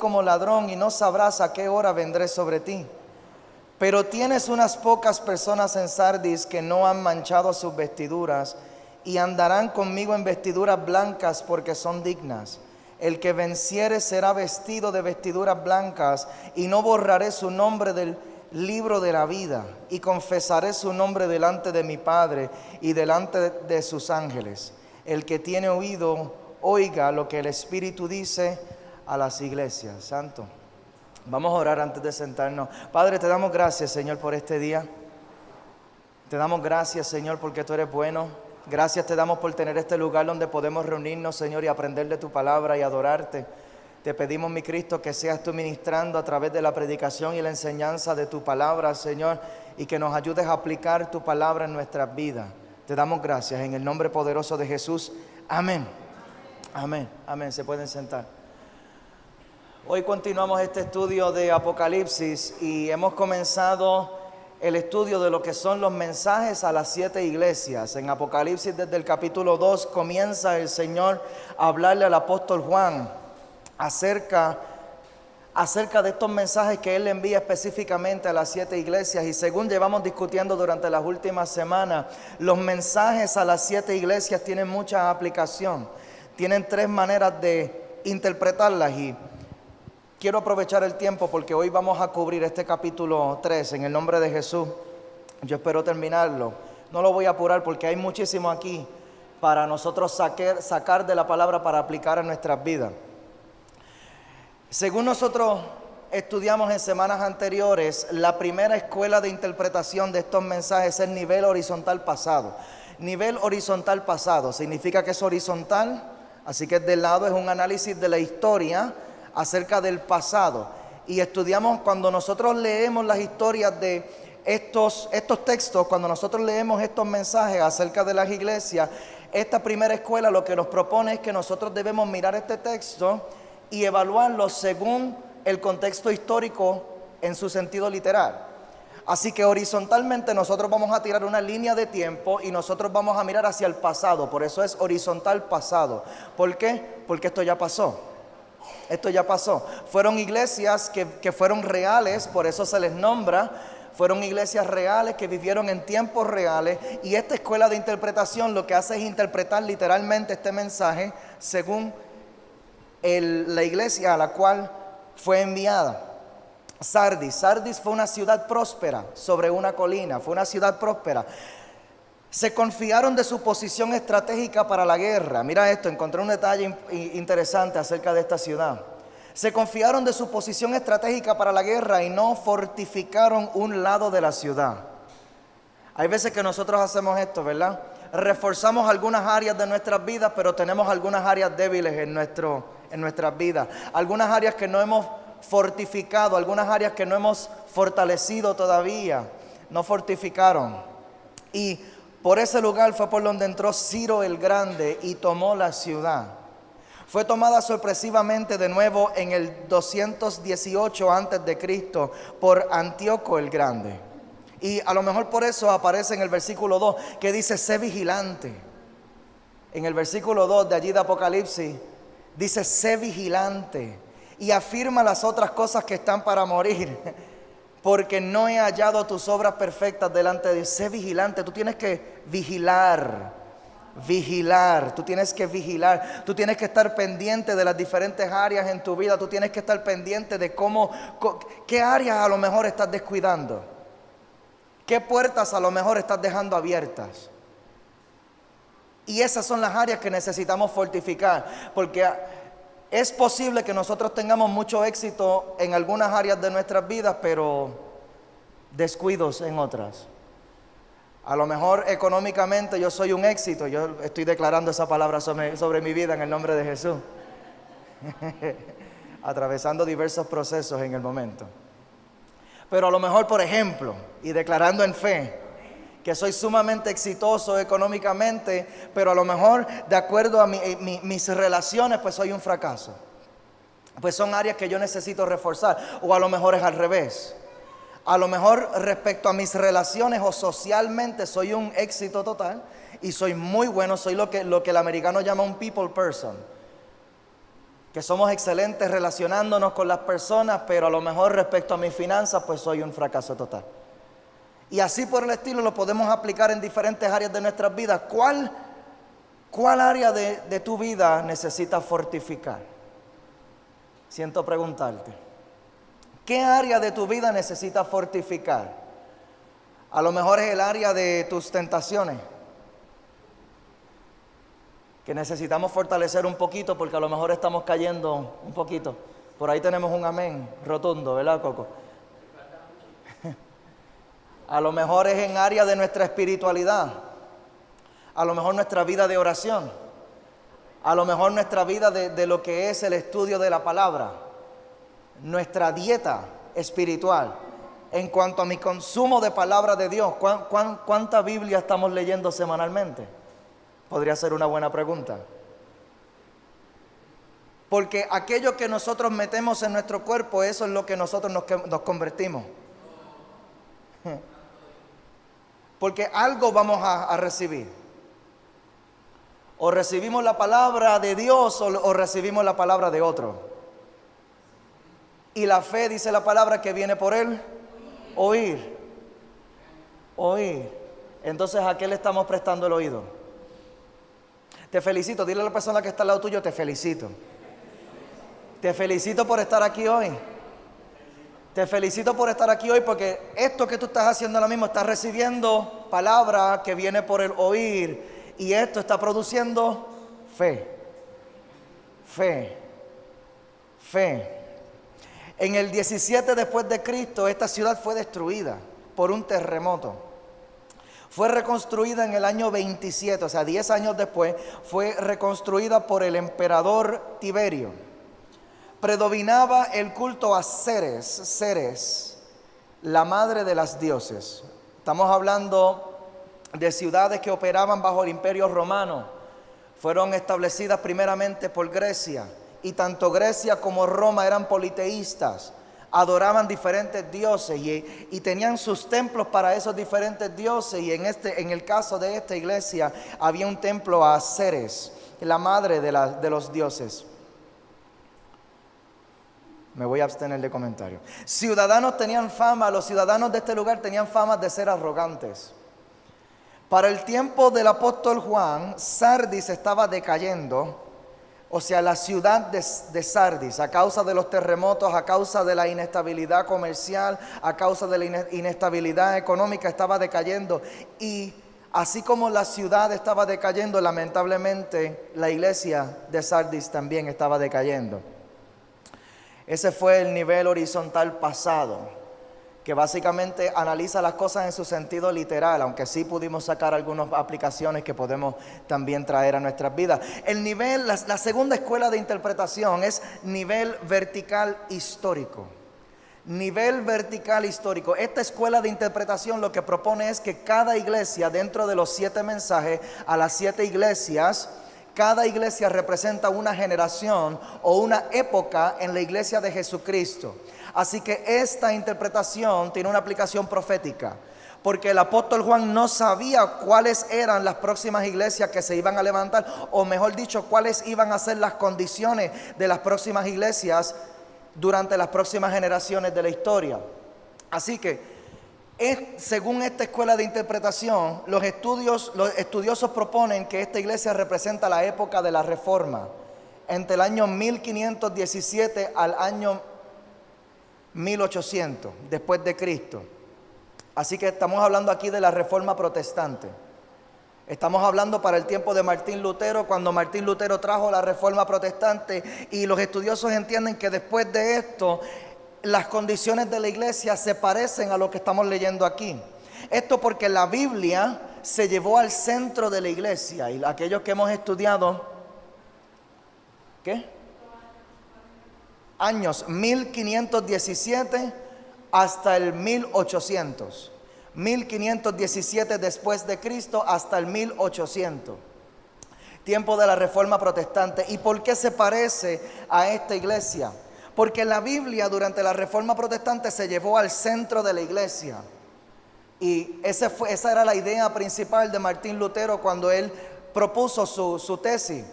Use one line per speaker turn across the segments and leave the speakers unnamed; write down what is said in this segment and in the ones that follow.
como ladrón y no sabrás a qué hora vendré sobre ti. Pero tienes unas pocas personas en Sardis que no han manchado sus vestiduras y andarán conmigo en vestiduras blancas porque son dignas. El que venciere será vestido de vestiduras blancas y no borraré su nombre del libro de la vida y confesaré su nombre delante de mi Padre y delante de sus ángeles. El que tiene oído, oiga lo que el Espíritu dice a las iglesias. Santo. Vamos a orar antes de sentarnos. Padre, te damos gracias, Señor, por este día. Te damos gracias, Señor, porque tú eres bueno. Gracias te damos por tener este lugar donde podemos reunirnos, Señor, y aprender de tu palabra y adorarte. Te pedimos, mi Cristo, que seas tú ministrando a través de la predicación y la enseñanza de tu palabra, Señor, y que nos ayudes a aplicar tu palabra en nuestras vidas. Te damos gracias en el nombre poderoso de Jesús. Amén. Amén. Amén. Se pueden sentar. Hoy continuamos este estudio de Apocalipsis y hemos comenzado el estudio de lo que son los mensajes a las 7 iglesias. En Apocalipsis, desde el capítulo 2, comienza el Señor a hablarle al apóstol Juan acerca de estos mensajes que Él envía específicamente a las 7 iglesias. Y según llevamos discutiendo durante las últimas semanas, los mensajes a las 7 iglesias tienen mucha aplicación. Tienen 3 maneras de interpretarlas y quiero aprovechar el tiempo porque hoy vamos a cubrir este capítulo 3 en el nombre de Jesús. Yo espero terminarlo. No lo voy a apurar porque hay muchísimo aquí para nosotros sacar de la palabra para aplicar en nuestras vidas. Según nosotros estudiamos en semanas anteriores, la primera escuela de interpretación de estos mensajes es el nivel horizontal pasado. Nivel horizontal pasado significa que es horizontal, así que de lado es un análisis de la historia acerca del pasado. Y estudiamos cuando nosotros leemos las historias de estos textos, cuando nosotros leemos estos mensajes acerca de las iglesias, esta primera escuela lo que nos propone es que nosotros debemos mirar este texto y evaluarlo según el contexto histórico en su sentido literal. Así que horizontalmente nosotros vamos a tirar una línea de tiempo y nosotros vamos a mirar hacia el pasado. Por eso es horizontal pasado. ¿Por qué? Porque esto ya pasó. Esto ya pasó. Fueron iglesias que fueron reales, por eso se les nombra. Fueron iglesias reales que vivieron en tiempos reales. Y esta escuela de interpretación lo que hace es interpretar literalmente este mensaje según la iglesia a la cual fue enviada. Sardis fue una ciudad próspera sobre una colina. Fue una ciudad próspera. Se confiaron de su posición estratégica para la guerra. Mira esto, encontré un detalle interesante acerca de esta ciudad. Se confiaron de su posición estratégica para la guerra y no fortificaron un lado de la ciudad. Hay veces que nosotros hacemos esto, ¿verdad? Reforzamos algunas áreas de nuestras vidas, pero tenemos algunas áreas débiles en nuestras vidas. Algunas áreas que no hemos fortificado, algunas áreas que no hemos fortalecido todavía. No fortificaron. Y por ese lugar fue por donde entró Ciro el Grande y tomó la ciudad. Fue tomada sorpresivamente de nuevo en el 218 a.C. por Antíoco el Grande. Y a lo mejor por eso aparece en el versículo 2 que dice, sé vigilante. En el versículo 2 de allí de Apocalipsis dice, sé vigilante. Y afirma las otras cosas que están para morir. Porque no he hallado tus obras perfectas delante de Dios. Sé vigilante, tú tienes que vigilar, tú tienes que vigilar, tú tienes que estar pendiente de las diferentes áreas en tu vida, tú tienes que estar pendiente de qué áreas a lo mejor estás descuidando, qué puertas a lo mejor estás dejando abiertas. Y esas son las áreas que necesitamos fortificar, porque es posible que nosotros tengamos mucho éxito en algunas áreas de nuestras vidas, pero descuidos en otras. A lo mejor económicamente yo soy un éxito, yo estoy declarando esa palabra sobre mi vida en el nombre de Jesús. Atravesando diversos procesos en el momento. Pero a lo mejor, por ejemplo, y declarando en fe, que soy sumamente exitoso económicamente, pero a lo mejor de acuerdo a mis relaciones, pues soy un fracaso. Pues son áreas que yo necesito reforzar, o a lo mejor es al revés. A lo mejor respecto a mis relaciones o socialmente soy un éxito total y soy muy bueno, soy lo que el americano llama un people person. que somos excelentes relacionándonos con las personas, pero a lo mejor respecto a mis finanzas, pues soy un fracaso total. Y así por el estilo lo podemos aplicar en diferentes áreas de nuestras vidas. ¿Cuál área de tu vida necesitas fortificar? Siento preguntarte. ¿Qué área de tu vida necesitas fortificar? A lo mejor es el área de tus tentaciones, que necesitamos fortalecer un poquito porque a lo mejor estamos cayendo un poquito. Por ahí tenemos un amén rotundo, ¿verdad, Coco? A lo mejor es en área de nuestra espiritualidad, a lo mejor nuestra vida de oración, a lo mejor nuestra vida de lo que es el estudio de la palabra, nuestra dieta espiritual. En cuanto a mi consumo de palabra de Dios, ¿cuánta Biblia estamos leyendo semanalmente? Podría ser una buena pregunta. Porque aquello que nosotros metemos en nuestro cuerpo, eso es lo que nosotros nos convertimos. Porque algo vamos a recibir. O recibimos la palabra de Dios o recibimos la palabra de otro. Y la fe, dice la palabra, que viene por él. Oír. Entonces, ¿a qué le estamos prestando el oído? Te felicito, dile a la persona que está al lado tuyo, te felicito. Te felicito por estar aquí hoy. Te felicito por estar aquí hoy porque esto que tú estás haciendo ahora mismo, estás recibiendo palabra que viene por el oír y esto está produciendo fe. En el 17 después de Cristo, esta ciudad fue destruida por un terremoto. Fue reconstruida en el año 27, o sea, 10 años después, fue reconstruida por el emperador Tiberio. Predominaba el culto a Ceres, la madre de las dioses. Estamos hablando de ciudades que operaban bajo el imperio romano. Fueron establecidas primeramente por Grecia. Y tanto Grecia como Roma eran politeístas, adoraban diferentes dioses y tenían sus templos para esos diferentes dioses. Y en el caso de esta iglesia había un templo a Ceres, la madre de los dioses. Me voy a abstener de comentarios. Los ciudadanos de este lugar tenían fama de ser arrogantes. Para el tiempo del apóstol Juan, Sardis estaba decayendo. O sea, la ciudad de Sardis, a causa de los terremotos, a causa de la inestabilidad comercial, a causa de la inestabilidad económica, estaba decayendo. Y así como la ciudad estaba decayendo, lamentablemente la iglesia de Sardis también estaba decayendo. Ese fue el nivel horizontal pasado, que básicamente analiza las cosas en su sentido literal, aunque sí pudimos sacar algunas aplicaciones que podemos también traer a nuestras vidas. La segunda escuela de interpretación es nivel vertical histórico. Nivel vertical histórico. Esta escuela de interpretación lo que propone es que cada iglesia, dentro de los 7 mensajes a las 7 iglesias, cada iglesia representa una generación o una época en la iglesia de Jesucristo. Así que esta interpretación tiene una aplicación profética, porque el apóstol Juan no sabía cuáles eran las próximas iglesias que se iban a levantar, o mejor dicho, cuáles iban a ser las condiciones de las próximas iglesias durante las próximas generaciones de la historia. Así que, según esta escuela de interpretación, los estudiosos proponen que esta iglesia representa la época de la Reforma, entre el año 1517 al año 1800 después de Cristo. Así que estamos hablando aquí de la Reforma Protestante. Estamos hablando para el tiempo de Martín Lutero, cuando Martín Lutero trajo la Reforma Protestante, y los estudiosos entienden que después de esto las condiciones de la iglesia se parecen a lo que estamos leyendo aquí. Esto porque la Biblia se llevó al centro de la iglesia, y aquellos que hemos estudiado años 1517 hasta el 1800, 1517 después de Cristo hasta el 1800, tiempo de la Reforma Protestante. ¿Y por qué se parece a esta iglesia? Porque la Biblia durante la Reforma Protestante se llevó al centro de la iglesia, y esa era la idea principal de Martín Lutero cuando él propuso su tesis.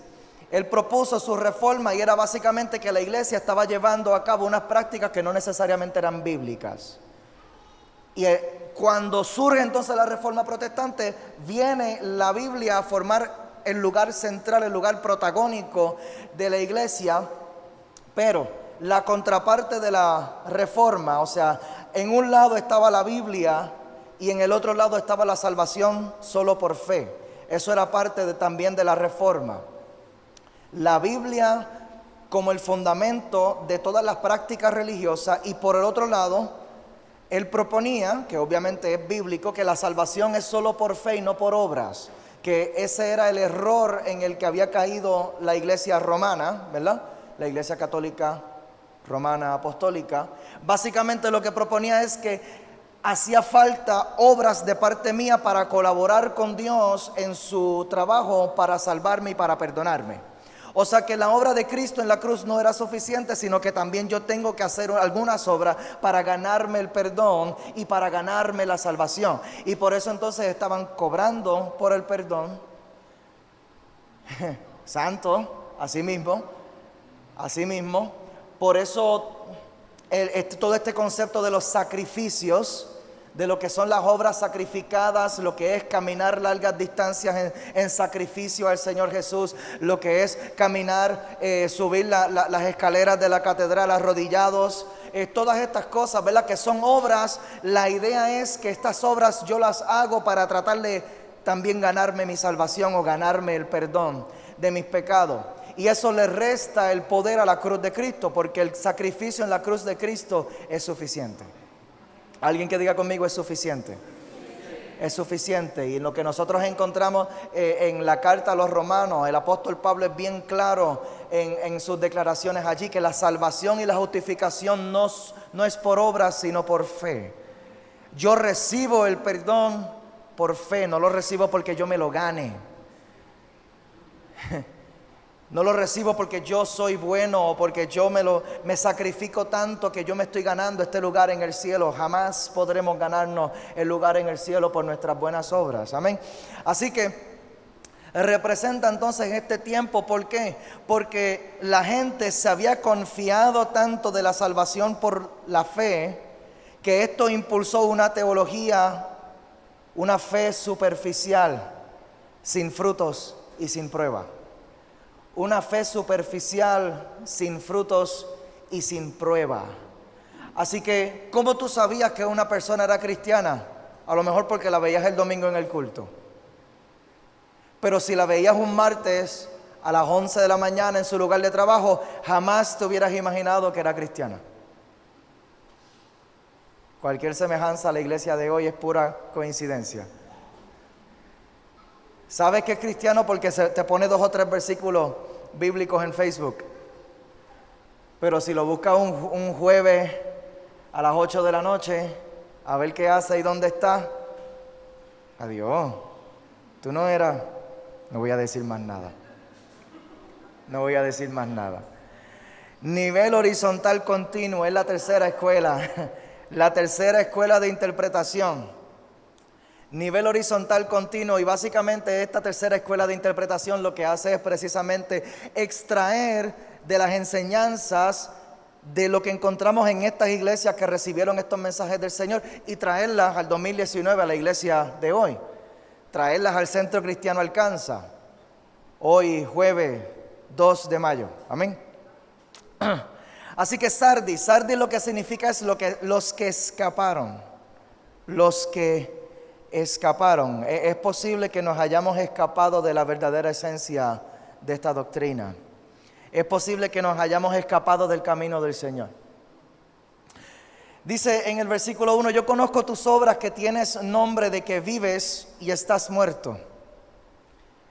Él propuso su reforma y era básicamente que la iglesia estaba llevando a cabo unas prácticas que no necesariamente eran bíblicas. Y cuando surge entonces la reforma protestante, viene la Biblia a formar el lugar central, el lugar protagónico de la iglesia. Pero la contraparte de la reforma, o sea, en un lado estaba la Biblia y en el otro lado estaba la salvación solo por fe. Eso era parte también de la reforma. La Biblia como el fundamento de todas las prácticas religiosas, y por el otro lado, él proponía, que obviamente es bíblico, que la salvación es solo por fe y no por obras, que ese era el error en el que había caído la iglesia romana, ¿verdad? La iglesia católica romana apostólica. Básicamente lo que proponía es que hacía falta obras de parte mía para colaborar con Dios en su trabajo para salvarme y para perdonarme. O sea que la obra de Cristo en la cruz no era suficiente, sino que también yo tengo que hacer algunas obras para ganarme el perdón y para ganarme la salvación. Y por eso entonces estaban cobrando por el perdón. Santo, así mismo. Por eso todo este concepto de los sacrificios, de lo que son las obras sacrificadas, lo que es caminar largas distancias en sacrificio al Señor Jesús, lo que es caminar, subir las escaleras de la catedral arrodillados, todas estas cosas, ¿verdad? Que son obras. La idea es que estas obras yo las hago para tratar de también ganarme mi salvación o ganarme el perdón de mis pecados. Y eso le resta el poder a la cruz de Cristo, porque el sacrificio en la cruz de Cristo es suficiente. Alguien que diga conmigo: es suficiente. Es suficiente. Y en lo que nosotros encontramos en la carta a los romanos, el apóstol Pablo es bien claro en sus declaraciones allí, que la salvación y la justificación no es por obras, sino por fe. Yo recibo el perdón por fe, no lo recibo porque yo me lo gane. No lo recibo porque yo soy bueno o porque yo me sacrifico tanto que yo me estoy ganando este lugar en el cielo. Jamás podremos ganarnos el lugar en el cielo por nuestras buenas obras. Amén. Así que representa entonces este tiempo. ¿Por qué? Porque la gente se había confiado tanto de la salvación por la fe, que esto impulsó una teología, una fe superficial, sin frutos y sin prueba. Una fe superficial, sin frutos y sin prueba. Así que, ¿cómo tú sabías que una persona era cristiana? A lo mejor porque la veías el domingo en el culto. Pero si la veías un martes a las 11 de la mañana en su lugar de trabajo, jamás te hubieras imaginado que era cristiana. Cualquier semejanza a la iglesia de hoy es pura coincidencia. ¿Sabes que es cristiano? Porque te pone 2 o 3 versículos bíblicos en Facebook. Pero si lo buscas un jueves a las 8 de la noche, a ver qué hace y dónde está, adiós. Tú no eras. No voy a decir más nada. Nivel horizontal continuo es la tercera escuela. La tercera escuela de interpretación. Nivel horizontal continuo, y básicamente esta tercera escuela de interpretación lo que hace es precisamente extraer de las enseñanzas de lo que encontramos en estas iglesias que recibieron estos mensajes del Señor y traerlas al 2019 a la iglesia de hoy, traerlas al Centro Cristiano Alcanza, hoy jueves 2 de mayo, amén. Así que Sardis lo que significa es los que escaparon, Es posible que nos hayamos escapado de la verdadera esencia de esta doctrina. Es posible que nos hayamos escapado del camino del Señor. Dice en el versículo 1: yo conozco tus obras, que tienes nombre de que vives y estás muerto.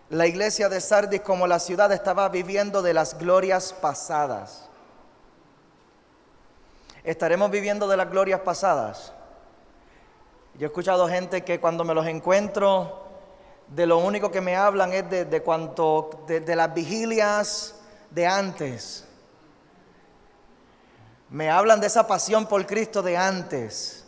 La iglesia de Sardis, como la ciudad, estaba viviendo de las glorias pasadas. ¿Estaremos viviendo de las glorias pasadas? Yo he escuchado gente que cuando me los encuentro, de lo único que me hablan es de las vigilias de antes. Me hablan de esa pasión por Cristo de antes.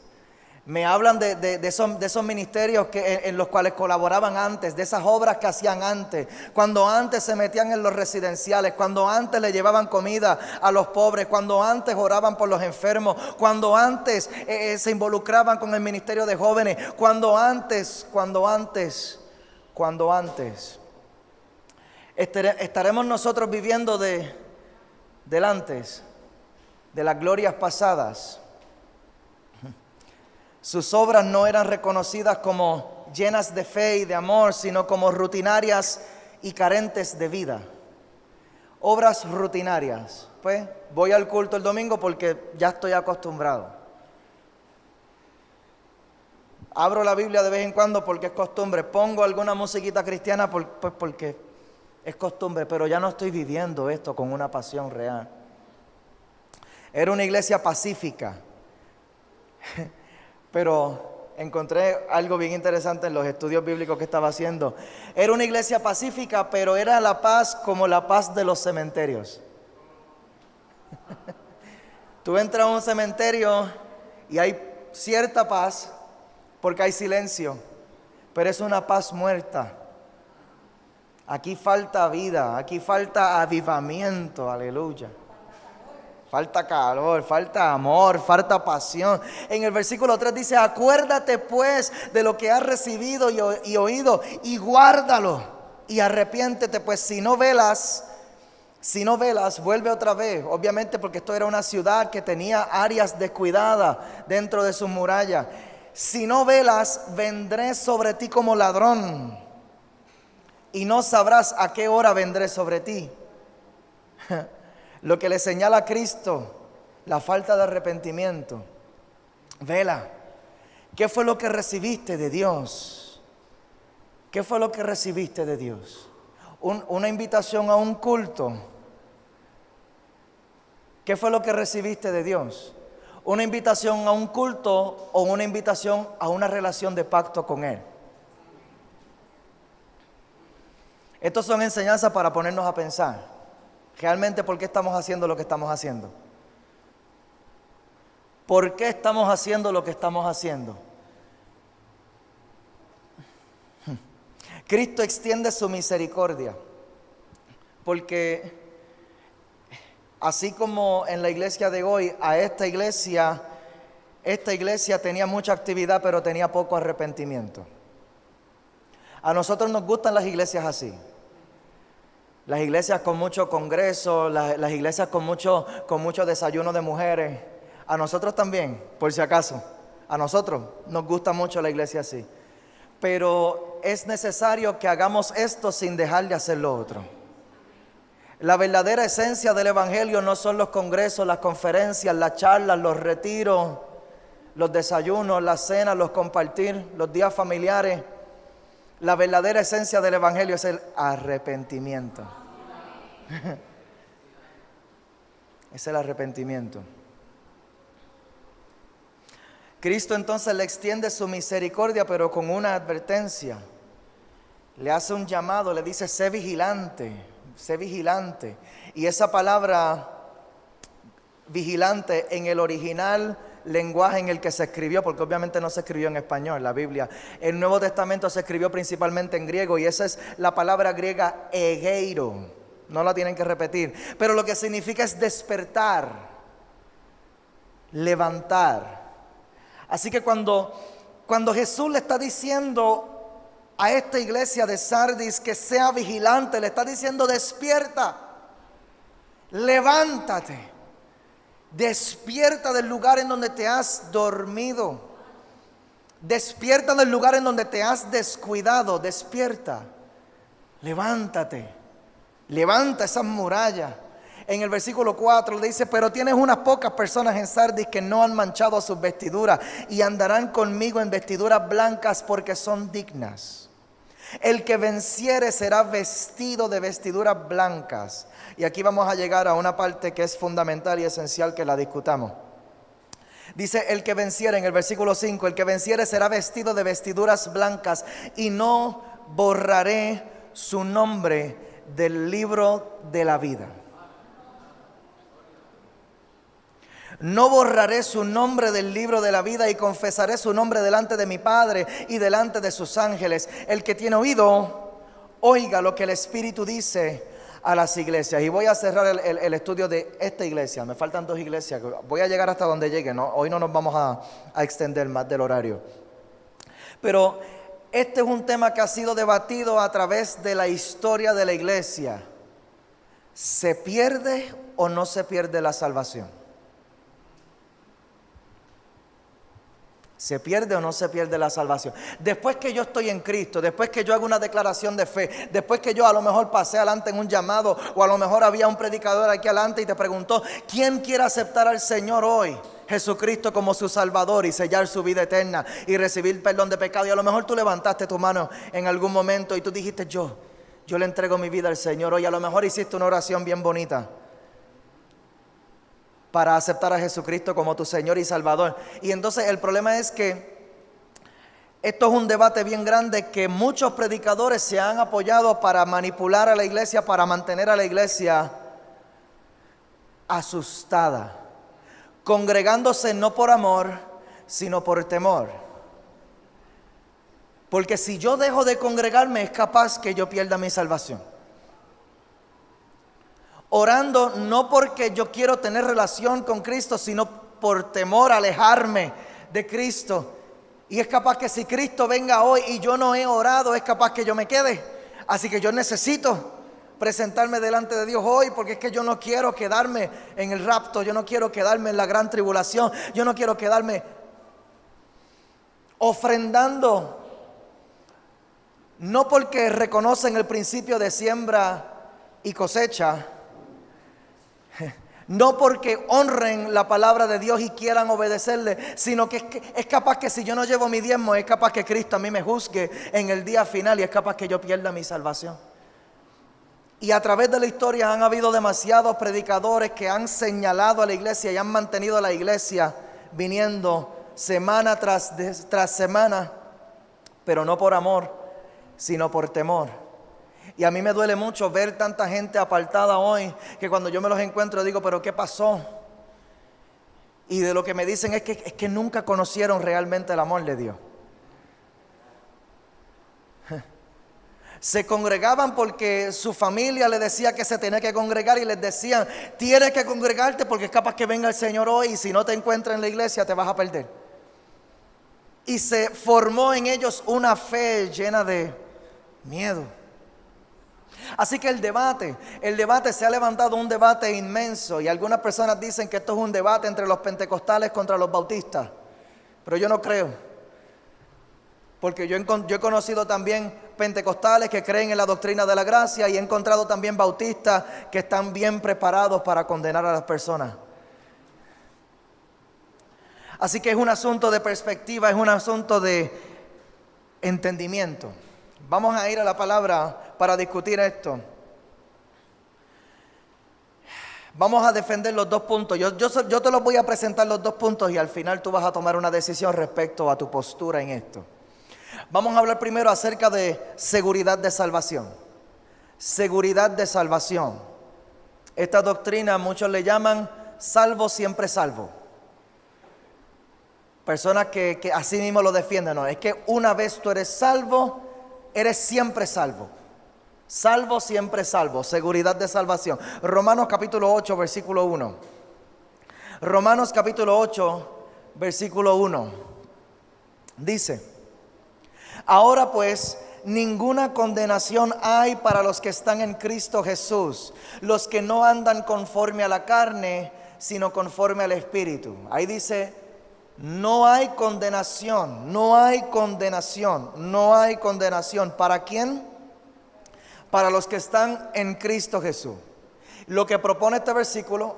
Me hablan de esos ministerios en los cuales colaboraban antes, de esas obras que hacían antes, cuando antes se metían en los residenciales, cuando antes le llevaban comida a los pobres, cuando antes oraban por los enfermos, cuando antes se involucraban con el ministerio de jóvenes, cuando antes. Estaremos nosotros viviendo del antes, de las glorias pasadas. Sus obras no eran reconocidas como llenas de fe y de amor, sino como rutinarias y carentes de vida. Obras rutinarias. Pues voy al culto el domingo porque ya estoy acostumbrado. Abro la Biblia de vez en cuando porque es costumbre. Pongo alguna musiquita cristiana porque es costumbre, pero ya no estoy viviendo esto con una pasión real. Era una iglesia pacífica. Pero encontré algo bien interesante en los estudios bíblicos que estaba haciendo. Era una iglesia pacífica, pero era la paz como la paz de los cementerios. Tú entras a un cementerio y hay cierta paz porque hay silencio, pero es una paz muerta. Aquí falta vida, aquí falta avivamiento, aleluya. Falta calor, falta amor, falta pasión. En el versículo 3 dice: acuérdate pues de lo que has recibido y oído, y guárdalo, y arrepiéntete, pues si no velas, vuelve otra vez. Obviamente porque esto era una ciudad que tenía áreas descuidadas dentro de sus murallas. Si no velas, vendré sobre ti como ladrón, y no sabrás a qué hora vendré sobre ti. Lo que le señala a Cristo, la falta de arrepentimiento. Vela. ¿Qué fue lo que recibiste de Dios? ¿Qué fue lo que recibiste de Dios? Una invitación a un culto. ¿Qué fue lo que recibiste de Dios? ¿Una invitación a un culto o una invitación a una relación de pacto con Él? Estos son enseñanzas para ponernos a pensar. Realmente, ¿por qué estamos haciendo lo que estamos haciendo? ¿Por qué estamos haciendo lo que estamos haciendo? Cristo extiende su misericordia, porque así como en la iglesia de hoy, a esta iglesia tenía mucha actividad, pero tenía poco arrepentimiento. A nosotros nos gustan las iglesias así. Las iglesias con mucho congreso, las iglesias con mucho desayuno de mujeres. A nosotros también, por si acaso. A nosotros nos gusta mucho la iglesia así. Pero es necesario que hagamos esto sin dejar de hacer lo otro. La verdadera esencia del evangelio no son los congresos, las conferencias, las charlas, los retiros, los desayunos, las cenas, los compartir, los días familiares. La verdadera esencia del evangelio es el arrepentimiento. Es el arrepentimiento. Cristo entonces le extiende su misericordia, pero con una advertencia. Le hace un llamado, le dice: sé vigilante, sé vigilante. Y esa palabra vigilante en el original lenguaje en el que se escribió, porque obviamente no se escribió en español, la Biblia. El Nuevo Testamento se escribió principalmente en griego, y esa es la palabra griega egeiro. No la tienen que repetir, pero lo que significa es despertar, levantar. Así que cuando Jesús le está diciendo a esta iglesia de Sardis que sea vigilante, le está diciendo: despierta, levántate, despierta del lugar en donde te has dormido, despierta del lugar en donde te has descuidado, despierta, levántate. Levanta esas murallas. En el versículo 4 le dice: pero tienes unas pocas personas en Sardis que no han manchado sus vestiduras y andarán conmigo en vestiduras blancas porque son dignas. El que venciere será vestido de vestiduras blancas. Y aquí vamos a llegar a una parte que es fundamental y esencial que la discutamos. Dice: el que venciere, en el versículo 5, el que venciere será vestido de vestiduras blancas, y no borraré su nombre del libro de la vida. No borraré su nombre del libro de la vida y confesaré su nombre delante de mi Padre y delante de sus ángeles. El que tiene oído, oiga lo que el Espíritu dice a las iglesias. Y voy a cerrar el estudio de esta iglesia. Me faltan 2 iglesias. Voy a llegar hasta donde llegue, ¿no? Hoy no nos vamos a extender más del horario. Pero este es un tema que ha sido debatido a través de la historia de la iglesia. ¿Se pierde o no se pierde la salvación? ¿Se pierde o no se pierde la salvación? Después que yo estoy en Cristo, después que yo hago una declaración de fe, después que yo a lo mejor pasé adelante en un llamado, o a lo mejor había un predicador aquí adelante y te preguntó, ¿quién quiere aceptar al Señor hoy? Jesucristo como su Salvador y sellar su vida eterna y recibir perdón de pecado. Y a lo mejor tú levantaste tu mano en algún momento y tú dijiste, yo le entrego mi vida al Señor hoy. A lo mejor hiciste una oración bien bonita para aceptar a Jesucristo como tu Señor y Salvador. Y entonces el problema es que esto es un debate bien grande que muchos predicadores se han apoyado para manipular a la iglesia, para mantener a la iglesia asustada, congregándose no por amor, sino por temor. Porque si yo dejo de congregarme, es capaz que yo pierda mi salvación. Orando no porque yo quiero tener relación con Cristo, sino por temor a alejarme de Cristo. Y es capaz que si Cristo venga hoy y yo no he orado, es capaz que yo me quede. Así que yo necesito presentarme delante de Dios hoy, porque es que yo no quiero quedarme en el rapto, yo no quiero quedarme en la gran tribulación, yo no quiero quedarme ofrendando, no porque reconocen el principio de siembra y cosecha, no porque honren la palabra de Dios y quieran obedecerle, sino que es capaz que si yo no llevo mi diezmo, es capaz que Cristo a mí me juzgue en el día final y es capaz que yo pierda mi salvación. Y a través de la historia han habido demasiados predicadores que han señalado a la iglesia y han mantenido a la iglesia viniendo semana tras semana, pero no por amor, sino por temor. Y a mí me duele mucho ver tanta gente apartada hoy, que cuando yo me los encuentro digo, pero ¿qué pasó? Y de lo que me dicen es que nunca conocieron realmente el amor de Dios. Se congregaban porque su familia le decía que se tenía que congregar y les decían, tienes que congregarte porque es capaz que venga el Señor hoy y si no te encuentra en la iglesia te vas a perder. Y se formó en ellos una fe llena de miedo. Así que el debate se ha levantado, un debate inmenso, y algunas personas dicen que esto es un debate entre los pentecostales contra los bautistas, pero yo no creo, porque yo he conocido también pentecostales que creen en la doctrina de la gracia y he encontrado también bautistas que están bien preparados para condenar a las personas. Así que es un asunto de perspectiva, es un asunto de entendimiento. Vamos a ir a la palabra para discutir esto. Vamos a defender los 2 puntos. Yo te los voy a presentar los 2 puntos y al final tú vas a tomar una decisión respecto a tu postura en esto. Vamos a hablar primero acerca de seguridad de salvación. Seguridad de salvación. Esta doctrina muchos le llaman salvo siempre salvo. Personas que así mismo lo defienden. No, es que una vez tú eres salvo, eres siempre salvo. Salvo, siempre salvo. Seguridad de salvación. Romanos capítulo 8, versículo 1. Romanos capítulo 8, versículo 1. Dice: ahora pues, ninguna condenación hay para los que están en Cristo Jesús, los que no andan conforme a la carne, sino conforme al Espíritu. Ahí dice, no hay condenación, no hay condenación, no hay condenación. ¿Para quién? Para los que están en Cristo Jesús. Lo que propone este versículo,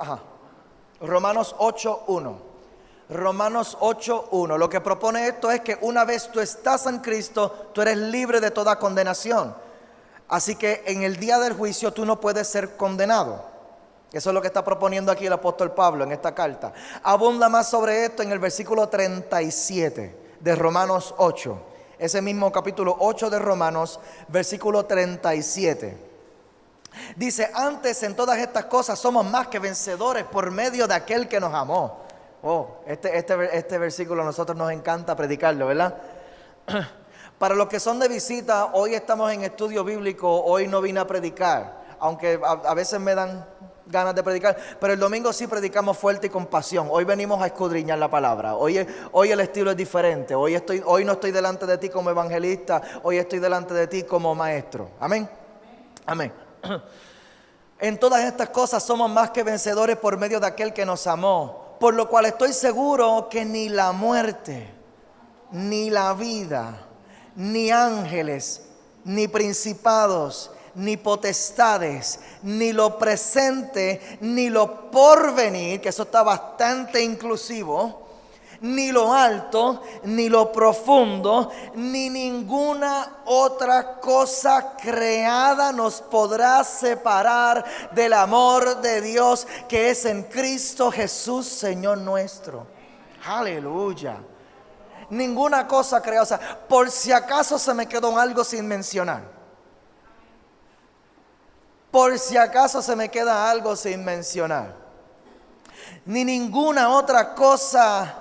Romanos 8:1. Romanos 8:1. Lo que propone esto es que una vez tú estás en Cristo, tú eres libre de toda condenación. Así que en el día del juicio tú no puedes ser condenado. Eso es lo que está proponiendo aquí el apóstol Pablo en esta carta. Abunda más sobre esto en el versículo 37 de Romanos 8. Ese mismo capítulo 8 de Romanos, versículo 37. Dice, antes en todas estas cosas somos más que vencedores por medio de aquel que nos amó. Este versículo a nosotros nos encanta predicarlo, ¿verdad? Para los que son de visita, hoy estamos en estudio bíblico, hoy no vine a predicar, aunque a veces me dan ganas de predicar, pero el domingo sí predicamos fuerte y con pasión. Hoy venimos a escudriñar la palabra. Hoy el estilo es diferente. Hoy no estoy delante de ti como evangelista, hoy estoy delante de ti como maestro. Amén. Amén. En todas estas cosas somos más que vencedores por medio de aquel que nos amó, por lo cual estoy seguro que ni la muerte, ni la vida, ni ángeles, ni principados, ni potestades, ni lo presente, ni lo porvenir, que eso está bastante inclusivo, ni lo alto, ni lo profundo, ni ninguna otra cosa creada nos podrá separar del amor de Dios que es en Cristo Jesús, Señor nuestro. Aleluya. Ninguna cosa creada. O sea, por si acaso se me quedó algo sin mencionar. Por si acaso se me queda algo sin mencionar. Ni ninguna otra cosa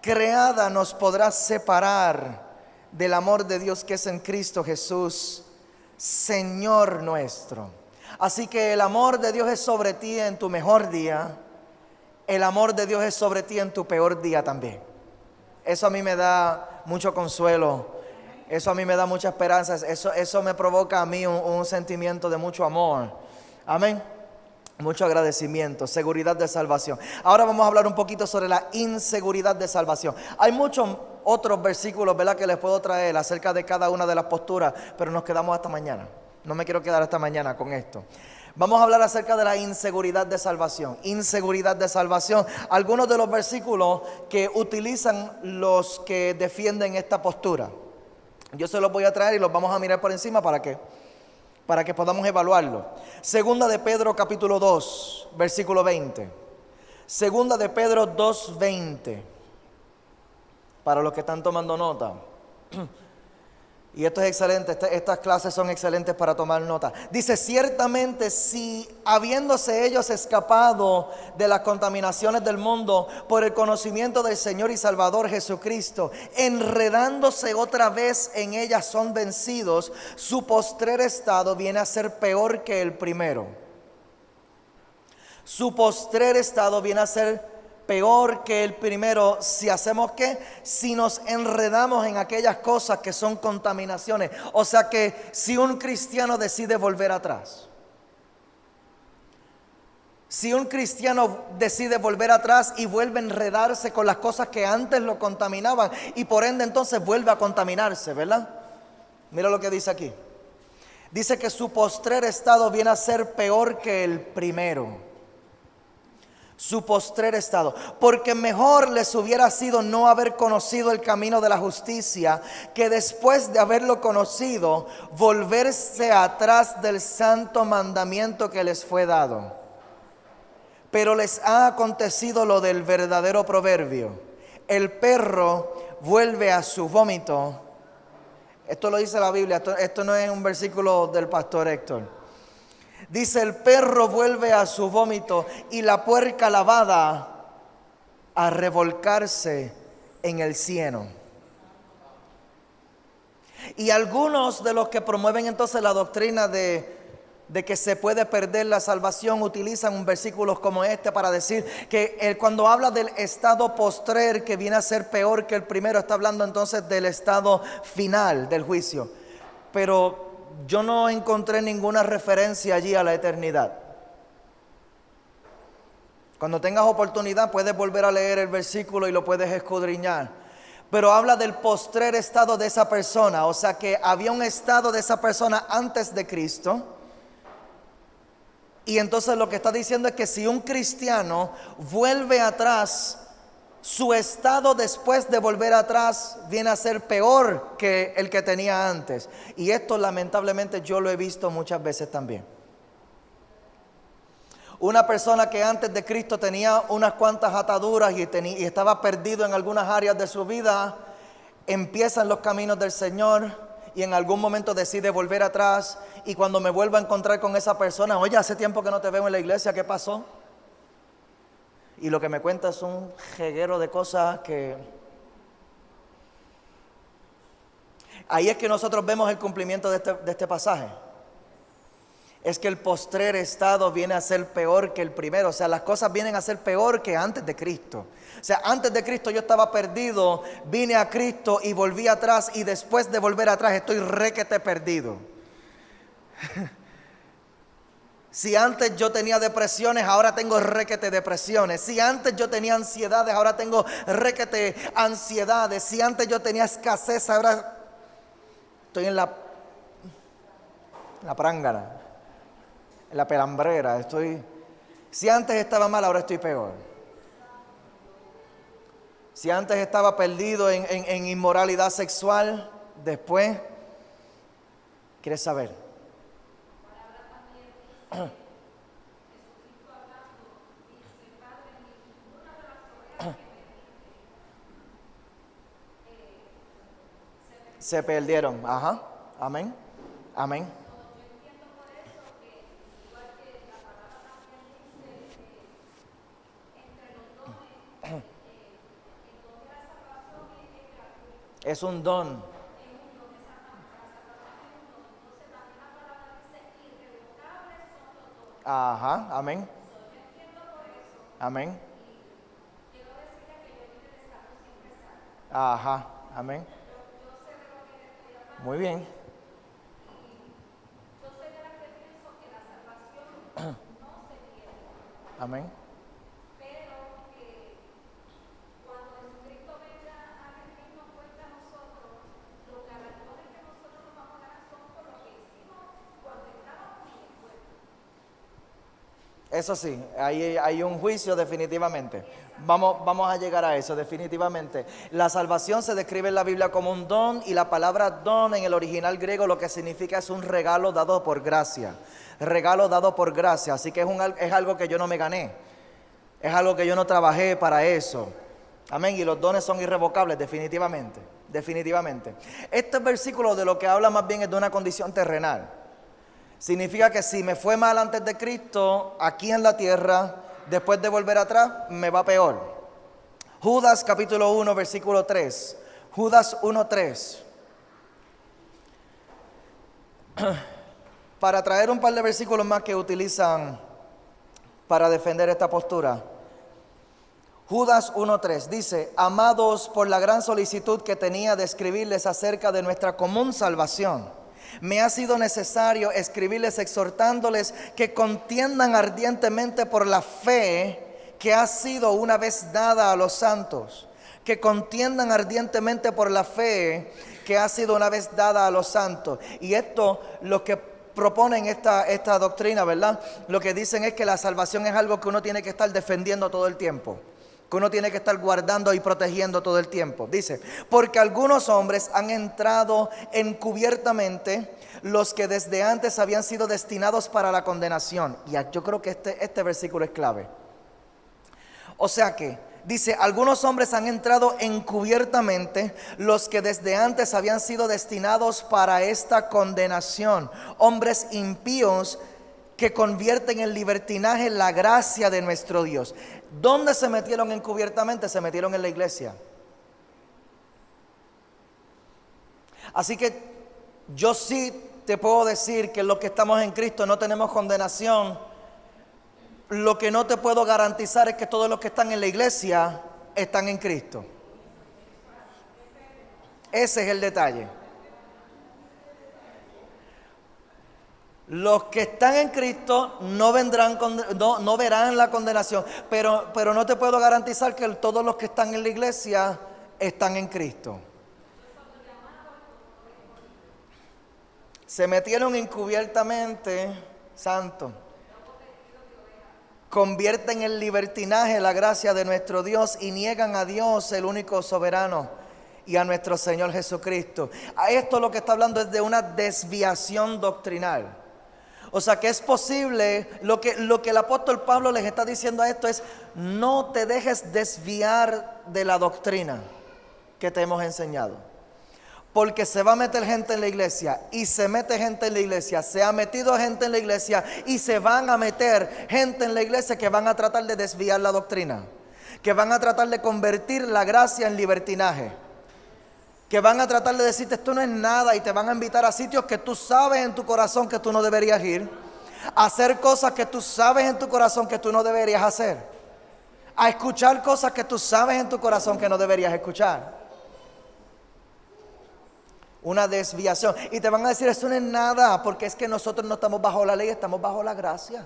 creada nos podrá separar del amor de Dios que es en Cristo Jesús, Señor nuestro. Así que el amor de Dios es sobre ti en tu mejor día. El amor de Dios es sobre ti en tu peor día también. Eso a mí me da mucho consuelo. Eso a mí me da mucha esperanza. Eso me provoca a mí un sentimiento de mucho amor. Amén. Mucho agradecimiento, seguridad de salvación. Ahora vamos a hablar un poquito sobre la inseguridad de salvación. Hay muchos otros versículos, ¿verdad?, que les puedo traer acerca de cada una de las posturas, pero nos quedamos hasta mañana. No me quiero quedar hasta mañana con esto. Vamos a hablar acerca de la inseguridad de salvación. Inseguridad de salvación. Algunos de los versículos que utilizan los que defienden esta postura. Yo se los voy a traer y los vamos a mirar por encima para que podamos evaluarlo. Segunda de Pedro capítulo 2, versículo 20. Segunda de Pedro 2, 20. Para los que están tomando nota. Y esto es excelente, estas clases son excelentes para tomar nota. Dice, ciertamente si habiéndose ellos escapado de las contaminaciones del mundo por el conocimiento del Señor y Salvador Jesucristo, enredándose otra vez en ellas son vencidos, su postrer estado viene a ser peor que el primero. Su postrer estado viene a ser peor que el primero. Si hacemos ¿qué? Si nos enredamos en aquellas cosas que son contaminaciones. O sea que si un cristiano decide volver atrás. Si un cristiano decide volver atrás y vuelve a enredarse con las cosas que antes lo contaminaban y por ende entonces vuelve a contaminarse, ¿verdad? Mira lo que dice aquí. Dice que su postrer estado viene a ser peor que el primero. Su postrer estado, porque mejor les hubiera sido no haber conocido el camino de la justicia, que después de haberlo conocido, volverse atrás del santo mandamiento que les fue dado. Pero les ha acontecido lo del verdadero proverbio: el perro vuelve a su vómito. Esto lo dice la Biblia, esto no es un versículo del pastor Héctor. Dice, el perro vuelve a su vómito y la puerca lavada a revolcarse en el cieno. Y algunos de los que promueven entonces la doctrina de que se puede perder la salvación utilizan versículos como este para decir que cuando habla del estado postrer que viene a ser peor que el primero, está hablando entonces del estado final del juicio. Pero yo no encontré ninguna referencia allí a la eternidad. Cuando tengas oportunidad puedes volver a leer el versículo y lo puedes escudriñar. Pero habla del postrer estado de esa persona. O sea que había un estado de esa persona antes de Cristo. Y entonces lo que está diciendo es que si un cristiano vuelve atrás, su estado después de volver atrás viene a ser peor que el que tenía antes. Y esto lamentablemente yo lo he visto muchas veces también. Una persona que antes de Cristo tenía unas cuantas ataduras y estaba perdido en algunas áreas de su vida, empieza en los caminos del Señor y en algún momento decide volver atrás. Y cuando me vuelvo a encontrar con esa persona, oye, hace tiempo que no te veo en la iglesia, ¿qué pasó? Y lo que me cuenta es un jeguero de cosas que... Ahí es que nosotros vemos el cumplimiento de este pasaje. Es que el postrer estado viene a ser peor que el primero. O sea, las cosas vienen a ser peor que antes de Cristo. O sea, antes de Cristo yo estaba perdido, vine a Cristo y volví atrás, y después de volver atrás estoy requete perdido. Si antes yo tenía depresiones, ahora tengo requete depresiones. Si antes yo tenía ansiedades, ahora tengo requete ansiedades. Si antes yo tenía escasez, ahora estoy en la prángara, en la pelambrera. Si antes estaba mal, ahora estoy peor. Si antes estaba perdido en inmoralidad sexual, después, ¿quieres saber? Se perdieron. Ajá. Amén. Amén. Es un don. Ajá. Amén. Amén. Ajá. Amén. Muy bien. Amén. Eso sí, hay un juicio definitivamente. Vamos a llegar a eso definitivamente. La salvación se describe en la Biblia como un don, y la palabra don en el original griego lo que significa es un regalo dado por gracia. Regalo dado por gracia, así que es algo que yo no me gané. Es algo que yo no trabajé para eso. Amén, y los dones son irrevocables definitivamente. Definitivamente. Este versículo de lo que habla más bien es de una condición terrenal. Significa que si me fue mal antes de Cristo, aquí en la tierra, después de volver atrás, me va peor. Judas capítulo 1, versículo 3. Judas 1:3. Para traer un par de versículos más que utilizan para defender esta postura. Judas 1:3 dice: amados, por la gran solicitud que tenía de escribirles acerca de nuestra común salvación, me ha sido necesario escribirles exhortándoles que contiendan ardientemente por la fe que ha sido una vez dada a los santos. Que contiendan ardientemente por la fe que ha sido una vez dada a los santos. Y esto, los que proponen esta doctrina, ¿verdad? Lo que dicen es que la salvación es algo que uno tiene que estar defendiendo todo el tiempo, que uno tiene que estar guardando y protegiendo todo el tiempo. Dice: porque algunos hombres han entrado encubiertamente, los que desde antes habían sido destinados para la condenación. Y yo creo que este versículo es clave. O sea que dice: algunos hombres han entrado encubiertamente, los que desde antes habían sido destinados para esta condenación. Hombres impíos que convierten en libertinaje la gracia de nuestro Dios. ¿Dónde se metieron encubiertamente? Se metieron en la iglesia. Así que yo sí te puedo decir que los que estamos en Cristo no tenemos condenación. Lo que no te puedo garantizar es que todos los que están en la iglesia están en Cristo. Ese es el detalle. Los que están en Cristo no verán la condenación, pero no te puedo garantizar que todos los que están en la iglesia están en Cristo. Se metieron encubiertamente, santo. Convierten en libertinaje la gracia de nuestro Dios y niegan a Dios, el único soberano, y a nuestro Señor Jesucristo. A esto lo que está hablando es de una desviación doctrinal. O sea que es posible, lo que el apóstol Pablo les está diciendo a esto es: no te dejes desviar de la doctrina que te hemos enseñado. Porque se va a meter gente en la iglesia y se mete gente en la iglesia, se ha metido gente en la iglesia y se van a meter gente en la iglesia que van a tratar de desviar la doctrina, que van a tratar de convertir la gracia en libertinaje, que van a tratar de decirte esto no es nada y te van a invitar a sitios que tú sabes en tu corazón que tú no deberías ir, a hacer cosas que tú sabes en tu corazón que tú no deberías hacer, a escuchar cosas que tú sabes en tu corazón que no deberías escuchar. Una desviación. Y te van a decir, eso no es nada, porque es que nosotros no estamos bajo la ley, estamos bajo la gracia.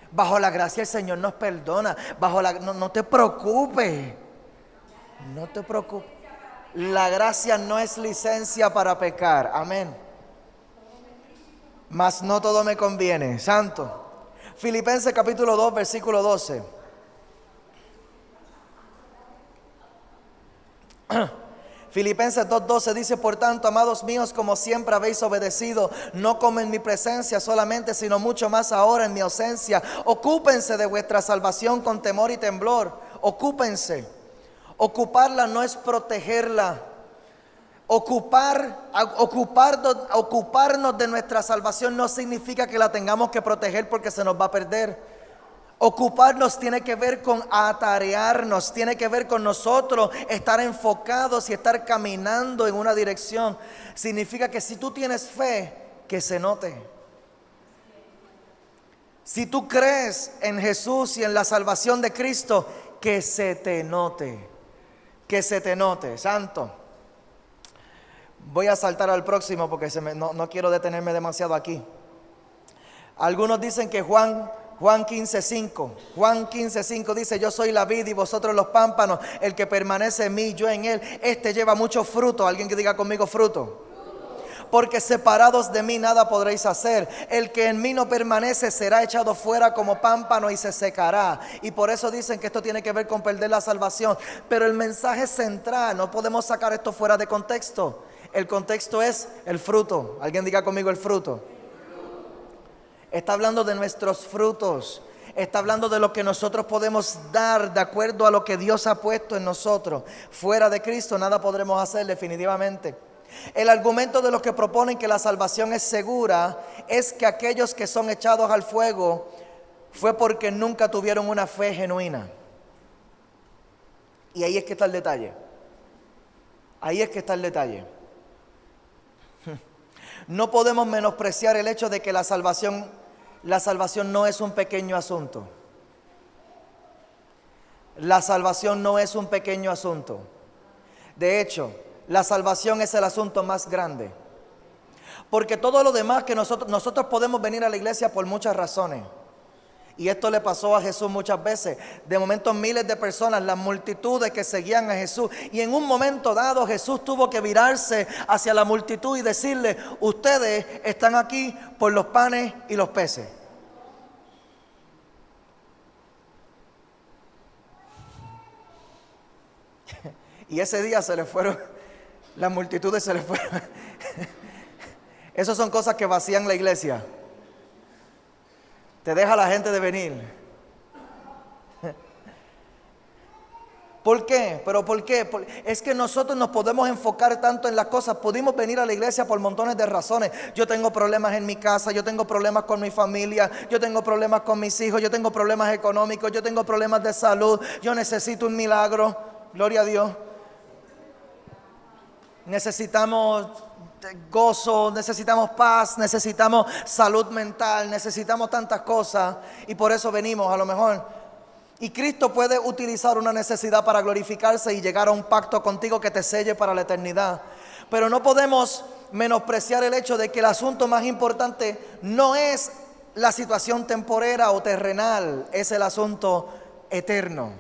Bajo la gracia el Señor nos perdona. No te preocupes. No te preocupes. La gracia no es licencia para pecar. Amén. Mas no todo me conviene. Santo. Filipenses capítulo 2, versículo 12. Filipenses 2:12 dice, por tanto, amados míos, como siempre habéis obedecido, no como en mi presencia solamente, sino mucho más ahora en mi ausencia, ocúpense de vuestra salvación con temor y temblor. Ocúpense. Ocuparla no es protegerla. Ocuparnos de nuestra salvación no significa que la tengamos que proteger porque se nos va a perder. Ocuparnos tiene que ver con atarearnos, tiene que ver con nosotros estar enfocados y estar caminando en una dirección. Significa que si tú tienes fe, que se note. Si tú crees en Jesús y en la salvación de Cristo, que se te note. Que se te note, santo. Voy a saltar al próximo porque no quiero detenerme demasiado aquí. Algunos dicen que Juan 15:5 dice, yo soy la vid y vosotros los pámpanos, el que permanece en mí, yo en él, este lleva mucho fruto. Alguien que diga conmigo fruto. Porque separados de mí nada podréis hacer. El que en mí no permanece será echado fuera como pámpano y se secará. Y por eso dicen que esto tiene que ver con perder la salvación. Pero el mensaje central, no podemos sacar esto fuera de contexto. El contexto es el fruto. Alguien diga conmigo el fruto. Está hablando de nuestros frutos. Está hablando de lo que nosotros podemos dar de acuerdo a lo que Dios ha puesto en nosotros. Fuera de Cristo nada podremos hacer definitivamente. El argumento de los que proponen que la salvación es segura es que aquellos que son echados al fuego fue porque nunca tuvieron una fe genuina. Y ahí es que está el detalle. Ahí es que está el detalle. No podemos menospreciar el hecho de que la salvación no es un pequeño asunto. La salvación no es un pequeño asunto. De hecho, la salvación es el asunto más grande. Porque todo lo demás que nosotros podemos venir a la iglesia por muchas razones. Y esto le pasó a Jesús muchas veces. De momento miles de personas, las multitudes que seguían a Jesús. Y en un momento dado Jesús tuvo que virarse hacia la multitud y decirle, ustedes están aquí por los panes y los peces. Y ese día se le fueron, las multitudes se le fueron. Esas son cosas que vacían la iglesia. Te deja la gente de venir. ¿Por qué? ¿Pero por qué? Es que nosotros nos podemos enfocar tanto en las cosas. Pudimos venir a la iglesia por montones de razones. Yo tengo problemas en mi casa, yo tengo problemas con mi familia, yo tengo problemas con mis hijos, yo tengo problemas económicos, yo tengo problemas de salud, yo necesito un milagro. Gloria a Dios. Necesitamos gozo, necesitamos paz, necesitamos salud mental, necesitamos tantas cosas y por eso venimos a lo mejor. Y Cristo puede utilizar una necesidad para glorificarse y llegar a un pacto contigo que te selle para la eternidad. Pero no podemos menospreciar el hecho de que el asunto más importante no es la situación temporera o terrenal, es el asunto eterno.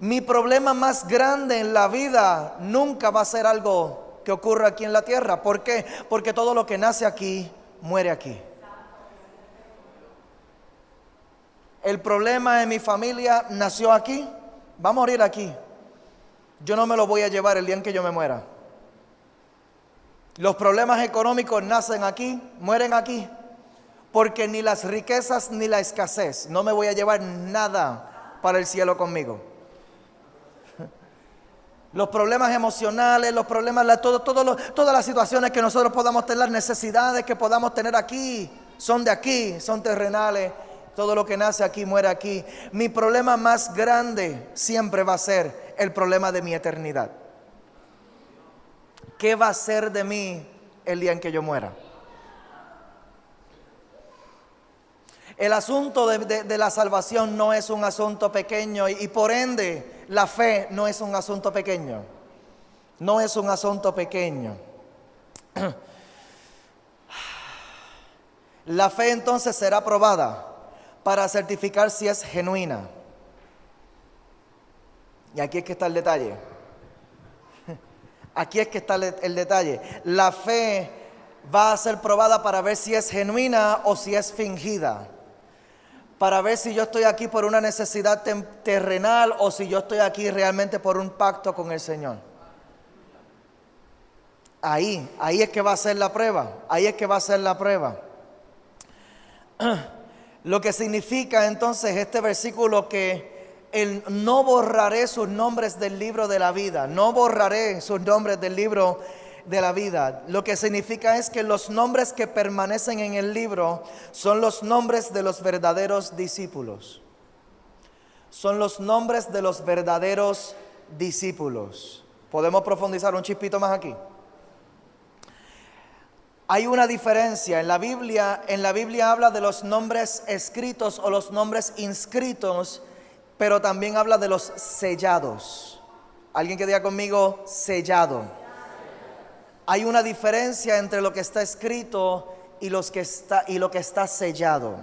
Mi problema más grande en la vida nunca va a ser algo que ocurra aquí en la tierra. ¿Por qué? Porque todo lo que nace aquí, muere aquí. El problema de mi familia nació aquí, va a morir aquí. Yo no me lo voy a llevar el día en que yo me muera. Los problemas económicos nacen aquí, mueren aquí. Porque ni las riquezas ni la escasez, no me voy a llevar nada para el cielo conmigo. Los problemas emocionales, los problemas, todas las situaciones que nosotros podamos tener, las necesidades que podamos tener aquí, son de aquí, son terrenales. Todo lo que nace aquí muere aquí. Mi problema más grande siempre va a ser el problema de mi eternidad. ¿Qué va a ser de mí el día en que yo muera? El asunto de la salvación no es un asunto pequeño y por ende la fe no es un asunto pequeño. No es un asunto pequeño. La fe entonces será probada para certificar si es genuina. Y aquí es que está el detalle. Aquí es que está el detalle. La fe va a ser probada para ver si es genuina o si es fingida. Para ver si yo estoy aquí por una necesidad terrenal o si yo estoy aquí realmente por un pacto con el Señor. Ahí es que va a ser la prueba. Ahí es que va a ser la prueba. Lo que significa entonces este versículo que no borraré sus nombres del libro de la vida. No borraré sus nombres del libro de la vida. Lo que significa es que los nombres que permanecen en el libro son los nombres de los verdaderos discípulos. Son los nombres de los verdaderos discípulos. ¿Podemos profundizar un chispito más aquí? Hay una diferencia. En la Biblia habla de los nombres escritos o los nombres inscritos, pero también habla de los sellados. ¿Alguien que diga conmigo sellado? Hay una diferencia entre lo que está escrito y lo que está sellado.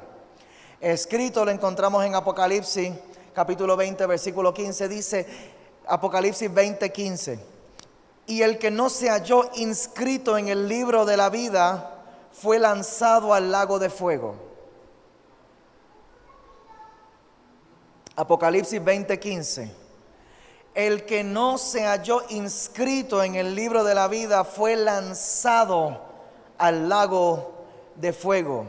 Escrito lo encontramos en Apocalipsis, capítulo 20, versículo 15, dice, Apocalipsis 20, 15. Y el que no se halló inscrito en el libro de la vida fue lanzado al lago de fuego. Apocalipsis 20:15. El que no se halló inscrito en el libro de la vida fue lanzado al lago de fuego.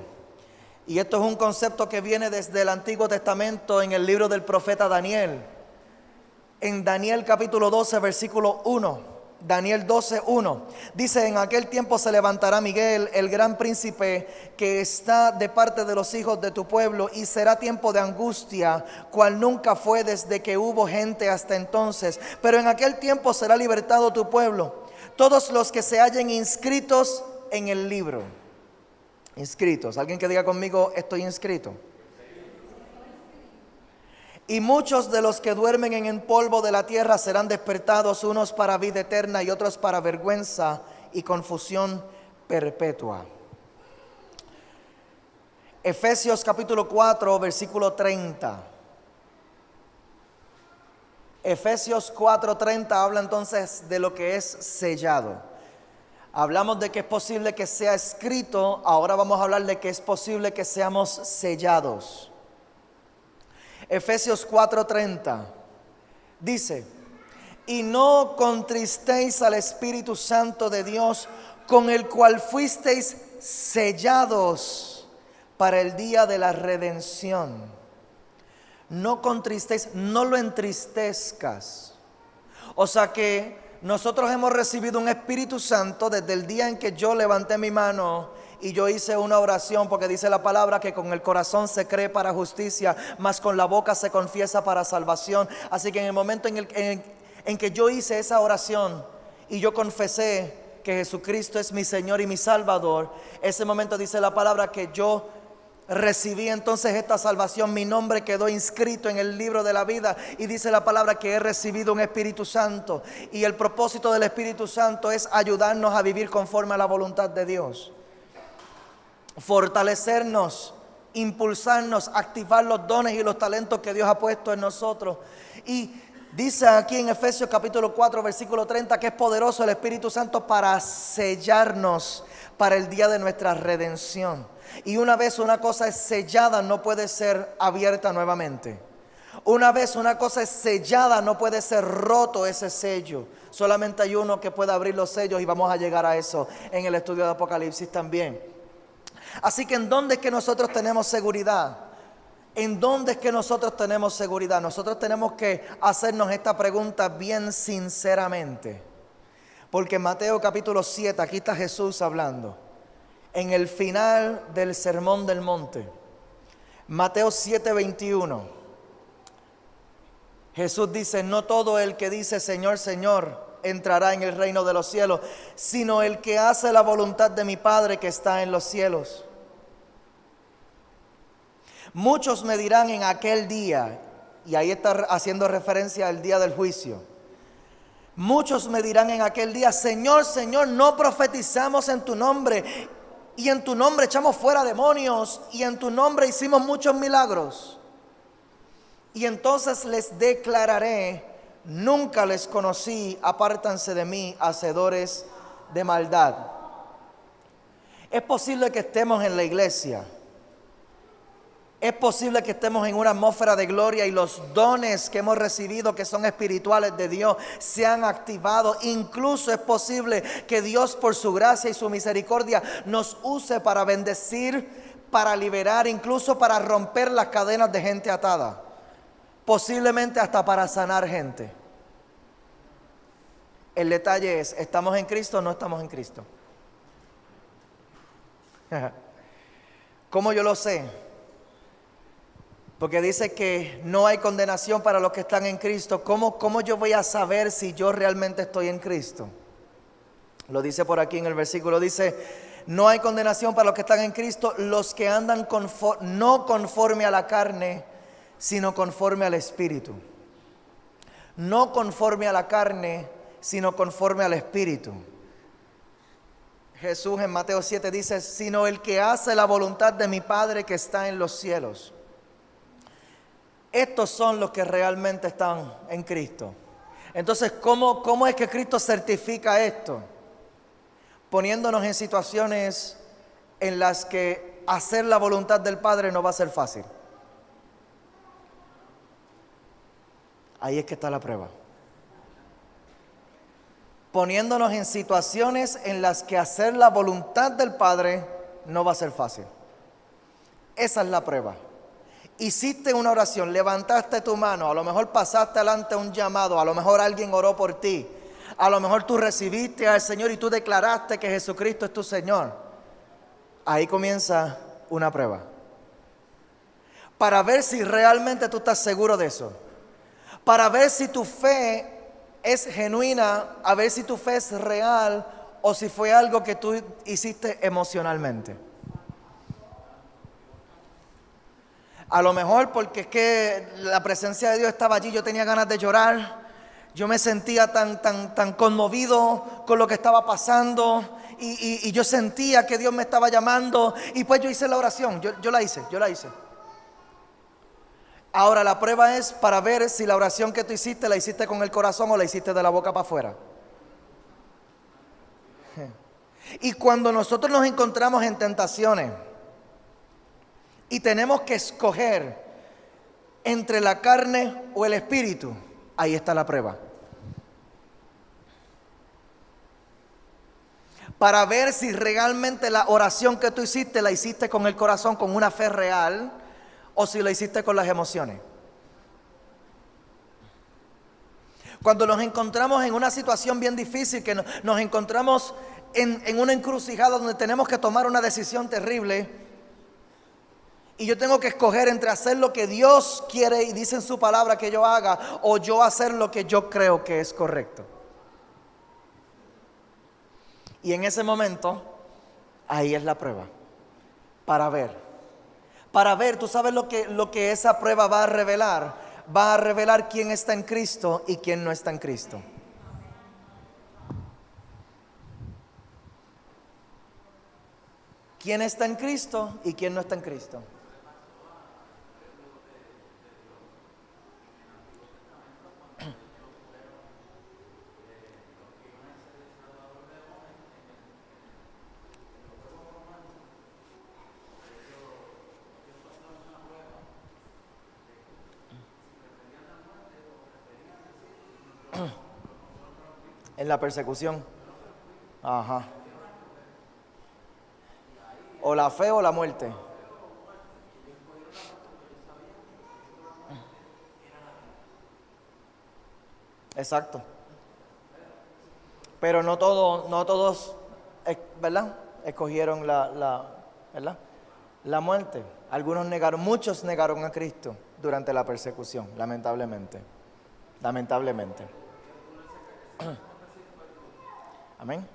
Y esto es un concepto que viene desde el Antiguo Testamento en el libro del profeta Daniel. En Daniel capítulo 12, versículo 1. Daniel 12:1 dice: en aquel tiempo se levantará Miguel, el gran príncipe que está de parte de los hijos de tu pueblo, y será tiempo de angustia, cual nunca fue desde que hubo gente hasta entonces. Pero en aquel tiempo será libertado tu pueblo, todos los que se hallen inscritos en el libro. Inscritos. Alguien que diga conmigo: estoy inscrito. Y muchos de los que duermen en el polvo de la tierra serán despertados, unos para vida eterna y otros para vergüenza y confusión perpetua. Efesios capítulo 4, versículo 30. Efesios 4:30 habla entonces de lo que es sellado. Hablamos de que es posible que sea escrito, ahora vamos a hablar de que es posible que seamos sellados. Efesios 4:30 dice: y no contristéis al Espíritu Santo de Dios, con el cual fuisteis sellados para el día de la redención. No contristéis, no lo entristezcas. O sea que nosotros hemos recibido un Espíritu Santo desde el día en que yo levanté mi mano y yo hice una oración, porque dice la palabra que con el corazón se cree para justicia, mas con la boca se confiesa para salvación. Así que en el momento en que yo hice esa oración y yo confesé que Jesucristo es mi Señor y mi Salvador, ese momento dice la palabra que yo recibí entonces esta salvación. Mi nombre quedó inscrito en el libro de la vida y dice la palabra que he recibido un Espíritu Santo, y el propósito del Espíritu Santo es ayudarnos a vivir conforme a la voluntad de Dios, fortalecernos, impulsarnos, activar los dones y los talentos que Dios ha puesto en nosotros. Y dice aquí en Efesios capítulo 4 versículo 30 que es poderoso el Espíritu Santo para sellarnos para el día de nuestra redención. Y una vez una cosa es sellada, no puede ser abierta nuevamente. Una vez una cosa es sellada, no puede ser roto ese sello. Solamente hay uno que puede abrir los sellos, y vamos a llegar a eso en el estudio de Apocalipsis también. Así que ¿en dónde es que nosotros tenemos seguridad? ¿En dónde es que nosotros tenemos seguridad? Nosotros tenemos que hacernos esta pregunta bien sinceramente. Porque en Mateo capítulo 7, aquí está Jesús hablando. En el final del Sermón del Monte. Mateo 7:21. Jesús dice, no todo el que dice Señor, Señor, entrará en el reino de los cielos, sino el que hace la voluntad de mi Padre que está en los cielos. Muchos me dirán en aquel día, y ahí está haciendo referencia al día del juicio. Muchos me dirán en aquel día, Señor, Señor, no profetizamos en tu nombre, y en tu nombre echamos fuera demonios, y en tu nombre hicimos muchos milagros. Y entonces les declararé, nunca les conocí, apártanse de mí, hacedores de maldad. Es posible que estemos en la iglesia. Es posible que estemos en una atmósfera de gloria y los dones que hemos recibido, que son espirituales de Dios, se han activado. Incluso es posible que Dios, por su gracia y su misericordia, nos use para bendecir, para liberar, incluso para romper las cadenas de gente atada. Posiblemente hasta para sanar gente. El detalle es, ¿estamos en Cristo o no estamos en Cristo? ¿Cómo yo lo sé? Porque dice que no hay condenación para los que están en Cristo. ¿Cómo yo voy a saber si yo realmente estoy en Cristo? Lo dice por aquí en el versículo, dice, no hay condenación para los que están en Cristo, los que andan no conforme a la carne, sino conforme al Espíritu. No conforme a la carne, sino conforme al Espíritu. Jesús en Mateo 7 dice, sino el que hace la voluntad de mi Padre que está en los cielos. Estos son los que realmente están en Cristo. Entonces, ¿cómo es que Cristo certifica esto? Poniéndonos en situaciones en las que hacer la voluntad del Padre no va a ser fácil. Ahí es que está la prueba. Poniéndonos en situaciones en las que hacer la voluntad del Padre no va a ser fácil. Esa es la prueba. Hiciste una oración, levantaste tu mano, a lo mejor pasaste adelante un llamado, a lo mejor alguien oró por ti, a lo mejor tú recibiste al Señor y tú declaraste que Jesucristo es tu Señor. Ahí comienza una prueba. Para ver si realmente tú estás seguro de eso. Para ver si tu fe es genuina, a ver si tu fe es real o si fue algo que tú hiciste emocionalmente. A lo mejor porque es que la presencia de Dios estaba allí, yo tenía ganas de llorar, yo me sentía tan conmovido con lo que estaba pasando y yo sentía que Dios me estaba llamando y pues yo hice la oración, yo la hice. Ahora la prueba es para ver si la oración que tú hiciste la hiciste con el corazón o la hiciste de la boca para afuera. Y cuando nosotros nos encontramos en tentaciones y tenemos que escoger entre la carne o el espíritu, ahí está la prueba. Para ver si realmente la oración que tú hiciste la hiciste con el corazón, con una fe real, o si la hiciste con las emociones. Cuando nos encontramos en una situación bien difícil, que nos encontramos en una encrucijada donde tenemos que tomar una decisión terrible, y yo tengo que escoger entre hacer lo que Dios quiere y dice en su palabra que yo haga, o yo hacer lo que yo creo que es correcto. Y en ese momento, ahí es la prueba. Para ver, tú sabes lo que esa prueba va a revelar. Va a revelar quién está en Cristo y quién no está en Cristo. ¿Quién está en Cristo y quién no está en Cristo? En la persecución. Ajá. O la fe o la muerte. Exacto. Pero no todos, ¿verdad? Escogieron ¿verdad? La muerte. Muchos negaron a Cristo durante la persecución, lamentablemente. Lamentablemente. Amén.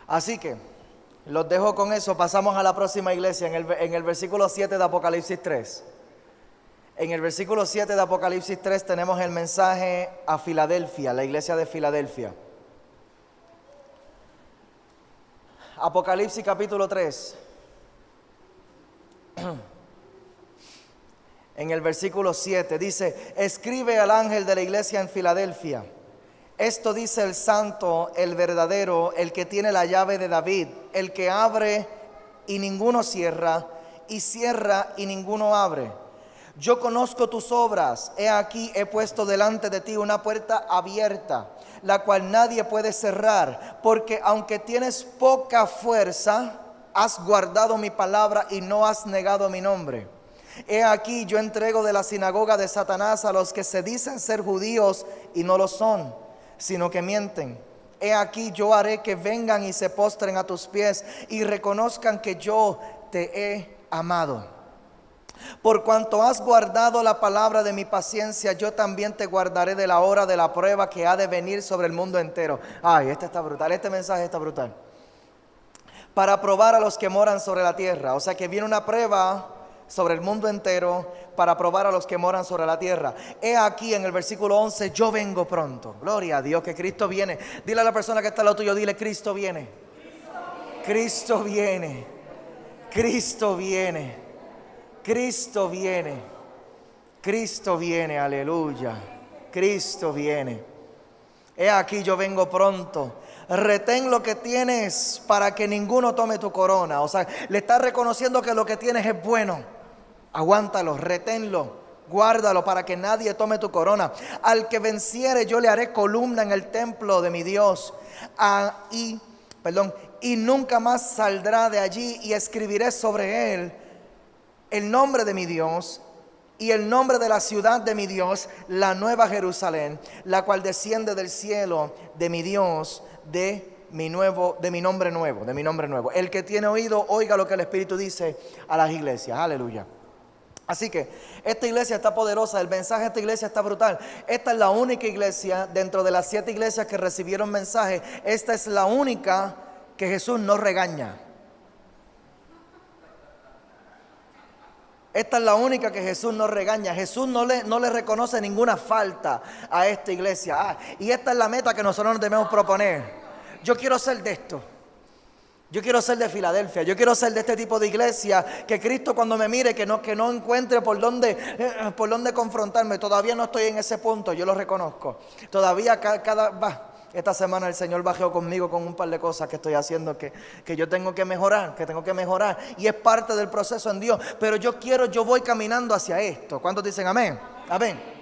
Así que los dejo con eso. Pasamos a la próxima iglesia en el versículo 7 de Apocalipsis 3. En el versículo 7 de Apocalipsis 3 tenemos el mensaje a Filadelfia, la iglesia de Filadelfia. Apocalipsis capítulo 3. En el versículo 7 dice: escribe al ángel de la iglesia en Filadelfia. Esto dice el santo, el verdadero, el que tiene la llave de David, el que abre y ninguno cierra, y cierra y ninguno abre. Yo conozco tus obras, he aquí he puesto delante de ti una puerta abierta, la cual nadie puede cerrar, porque aunque tienes poca fuerza, has guardado mi palabra y no has negado mi nombre. He aquí yo entrego de la sinagoga de Satanás a los que se dicen ser judíos y no lo son, sino que mienten. He aquí yo haré que vengan y se postren a tus pies y reconozcan que yo te he amado. Por cuanto has guardado la palabra de mi paciencia, yo también te guardaré de la hora de la prueba que ha de venir sobre el mundo entero. Ay, este está brutal, este mensaje está brutal. Para probar a los que moran sobre la tierra. O sea que viene una prueba sobre el mundo entero para probar a los que moran sobre la tierra. He aquí en el versículo 11, yo vengo pronto. Gloria a Dios que Cristo viene. Dile a la persona que está al lado tuyo, dile: Cristo viene. Cristo viene. Cristo viene. Cristo viene. Cristo viene, aleluya. Cristo viene. He aquí yo vengo pronto. Retén lo que tienes para que ninguno tome tu corona. O sea, le estás reconociendo que lo que tienes es bueno. Aguántalo, reténlo, guárdalo para que nadie tome tu corona. Al que venciere yo le haré columna en el templo de mi Dios. Y nunca más saldrá de allí, y escribiré sobre él el nombre de mi Dios y el nombre de la ciudad de mi Dios, la nueva Jerusalén, la cual desciende del cielo de mi Dios, de mi nombre nuevo. El que tiene oído, oiga lo que el Espíritu dice a las iglesias. Aleluya. Así que esta iglesia está poderosa, el mensaje de esta iglesia está brutal. Esta es la única iglesia dentro de las 7 iglesias que recibieron mensaje. Esta es la única que Jesús no regaña. Esta es la única que Jesús no regaña. Jesús no le reconoce ninguna falta a esta iglesia. Y esta es la meta que nosotros nos debemos proponer. Yo quiero ser de esto. Yo quiero ser de Filadelfia. Yo quiero ser de este tipo de iglesia. Que Cristo cuando me mire, que no encuentre por dónde confrontarme. Todavía no estoy en ese punto, yo lo reconozco. Todavía esta semana el Señor bajó conmigo con un par de cosas que estoy haciendo que yo tengo que mejorar, y es parte del proceso en Dios, pero yo voy caminando hacia esto. ¿Cuántos dicen amén? Amén.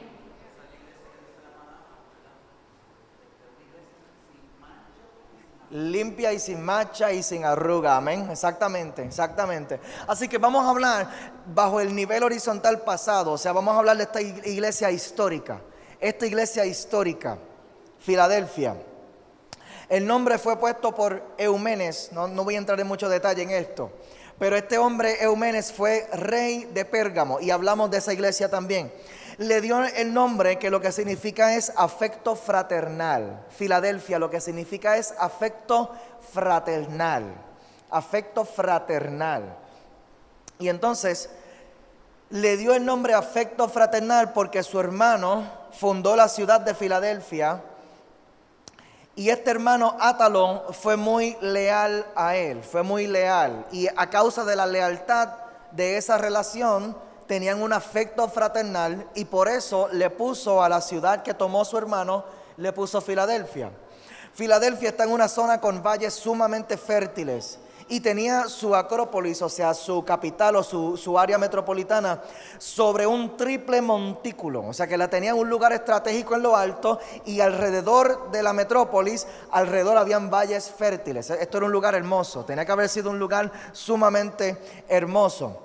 Limpia y sin mancha y sin arruga, amén, exactamente. Así que vamos a hablar bajo el nivel horizontal pasado, o sea, vamos a hablar de esta iglesia histórica, Filadelfia. El nombre fue puesto por Eumenes, no voy a entrar en mucho detalle en esto, pero este hombre Eumenes fue rey de Pérgamo y hablamos de esa iglesia también. Le dio el nombre que lo que significa es afecto fraternal. Filadelfia lo que significa es afecto fraternal. Y entonces le dio el nombre afecto fraternal porque su hermano fundó la ciudad de Filadelfia. Y este hermano Atalón fue muy leal a él, y a causa de la lealtad de esa relación tenían un afecto fraternal, y por eso le puso a la ciudad que tomó su hermano, le puso Filadelfia. Filadelfia está en una zona con valles sumamente fértiles y tenía su acrópolis, o sea, su capital o su área metropolitana, sobre un triple montículo. O sea, que la tenía en un lugar estratégico en lo alto, y alrededor de la metrópolis, habían valles fértiles. Esto era un lugar hermoso, tenía que haber sido un lugar sumamente hermoso.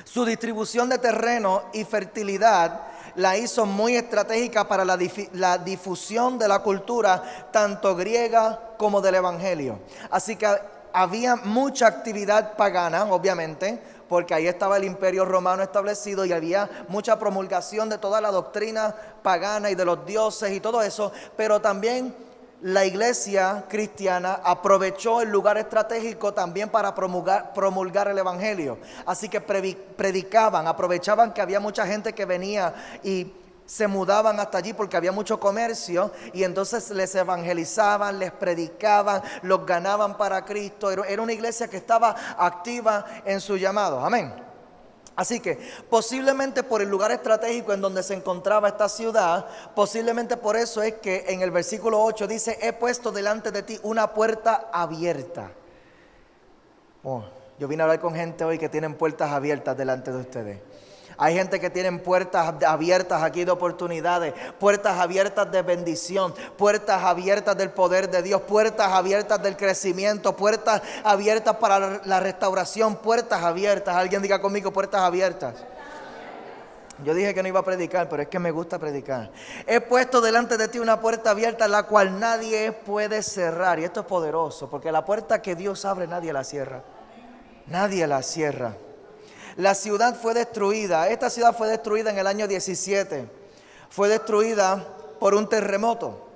Su distribución de terreno y fertilidad la hizo muy estratégica para la difusión de la cultura, tanto griega como del Evangelio. Así que había mucha actividad pagana, obviamente, porque ahí estaba el imperio romano establecido y había mucha promulgación de toda la doctrina pagana y de los dioses y todo eso, pero también la iglesia cristiana aprovechó el lugar estratégico también para promulgar el evangelio. Así que predicaban, aprovechaban que había mucha gente que venía y se mudaban hasta allí porque había mucho comercio, y entonces les evangelizaban, les predicaban, los ganaban para Cristo. Era una iglesia que estaba activa en su llamado. Amén. Así que posiblemente por el lugar estratégico en donde se encontraba esta ciudad, posiblemente por eso es que en el versículo 8 dice: he puesto delante de ti una puerta abierta. Yo vine a hablar con gente hoy que tienen puertas abiertas delante de ustedes. Hay gente que tienen puertas abiertas aquí de oportunidades, puertas abiertas de bendición, puertas abiertas del poder de Dios, puertas abiertas del crecimiento, puertas abiertas para la restauración, puertas abiertas. Alguien diga conmigo: puertas abiertas. Yo dije que no iba a predicar, pero es que me gusta predicar. He puesto delante de ti una puerta abierta, la cual nadie puede cerrar. Y esto es poderoso, porque la puerta que Dios abre nadie la cierra. Nadie la cierra. La ciudad fue destruida. Esta ciudad fue destruida en el año 17. Fue destruida por un terremoto,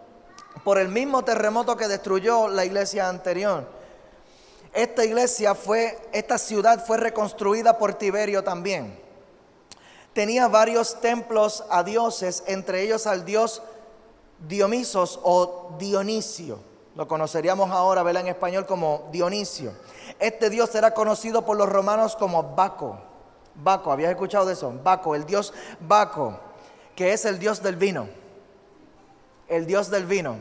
por el mismo terremoto que destruyó la iglesia anterior. Esta ciudad fue reconstruida por Tiberio también. Tenía varios templos a dioses, entre ellos al dios Dionisos o Dionisio. Lo conoceríamos ahora, ¿verdad?, en español como Dionisio. Este dios era conocido por los romanos como Baco. Baco, ¿habías escuchado de eso? Baco, el dios Baco, que es el dios del vino. El dios del vino.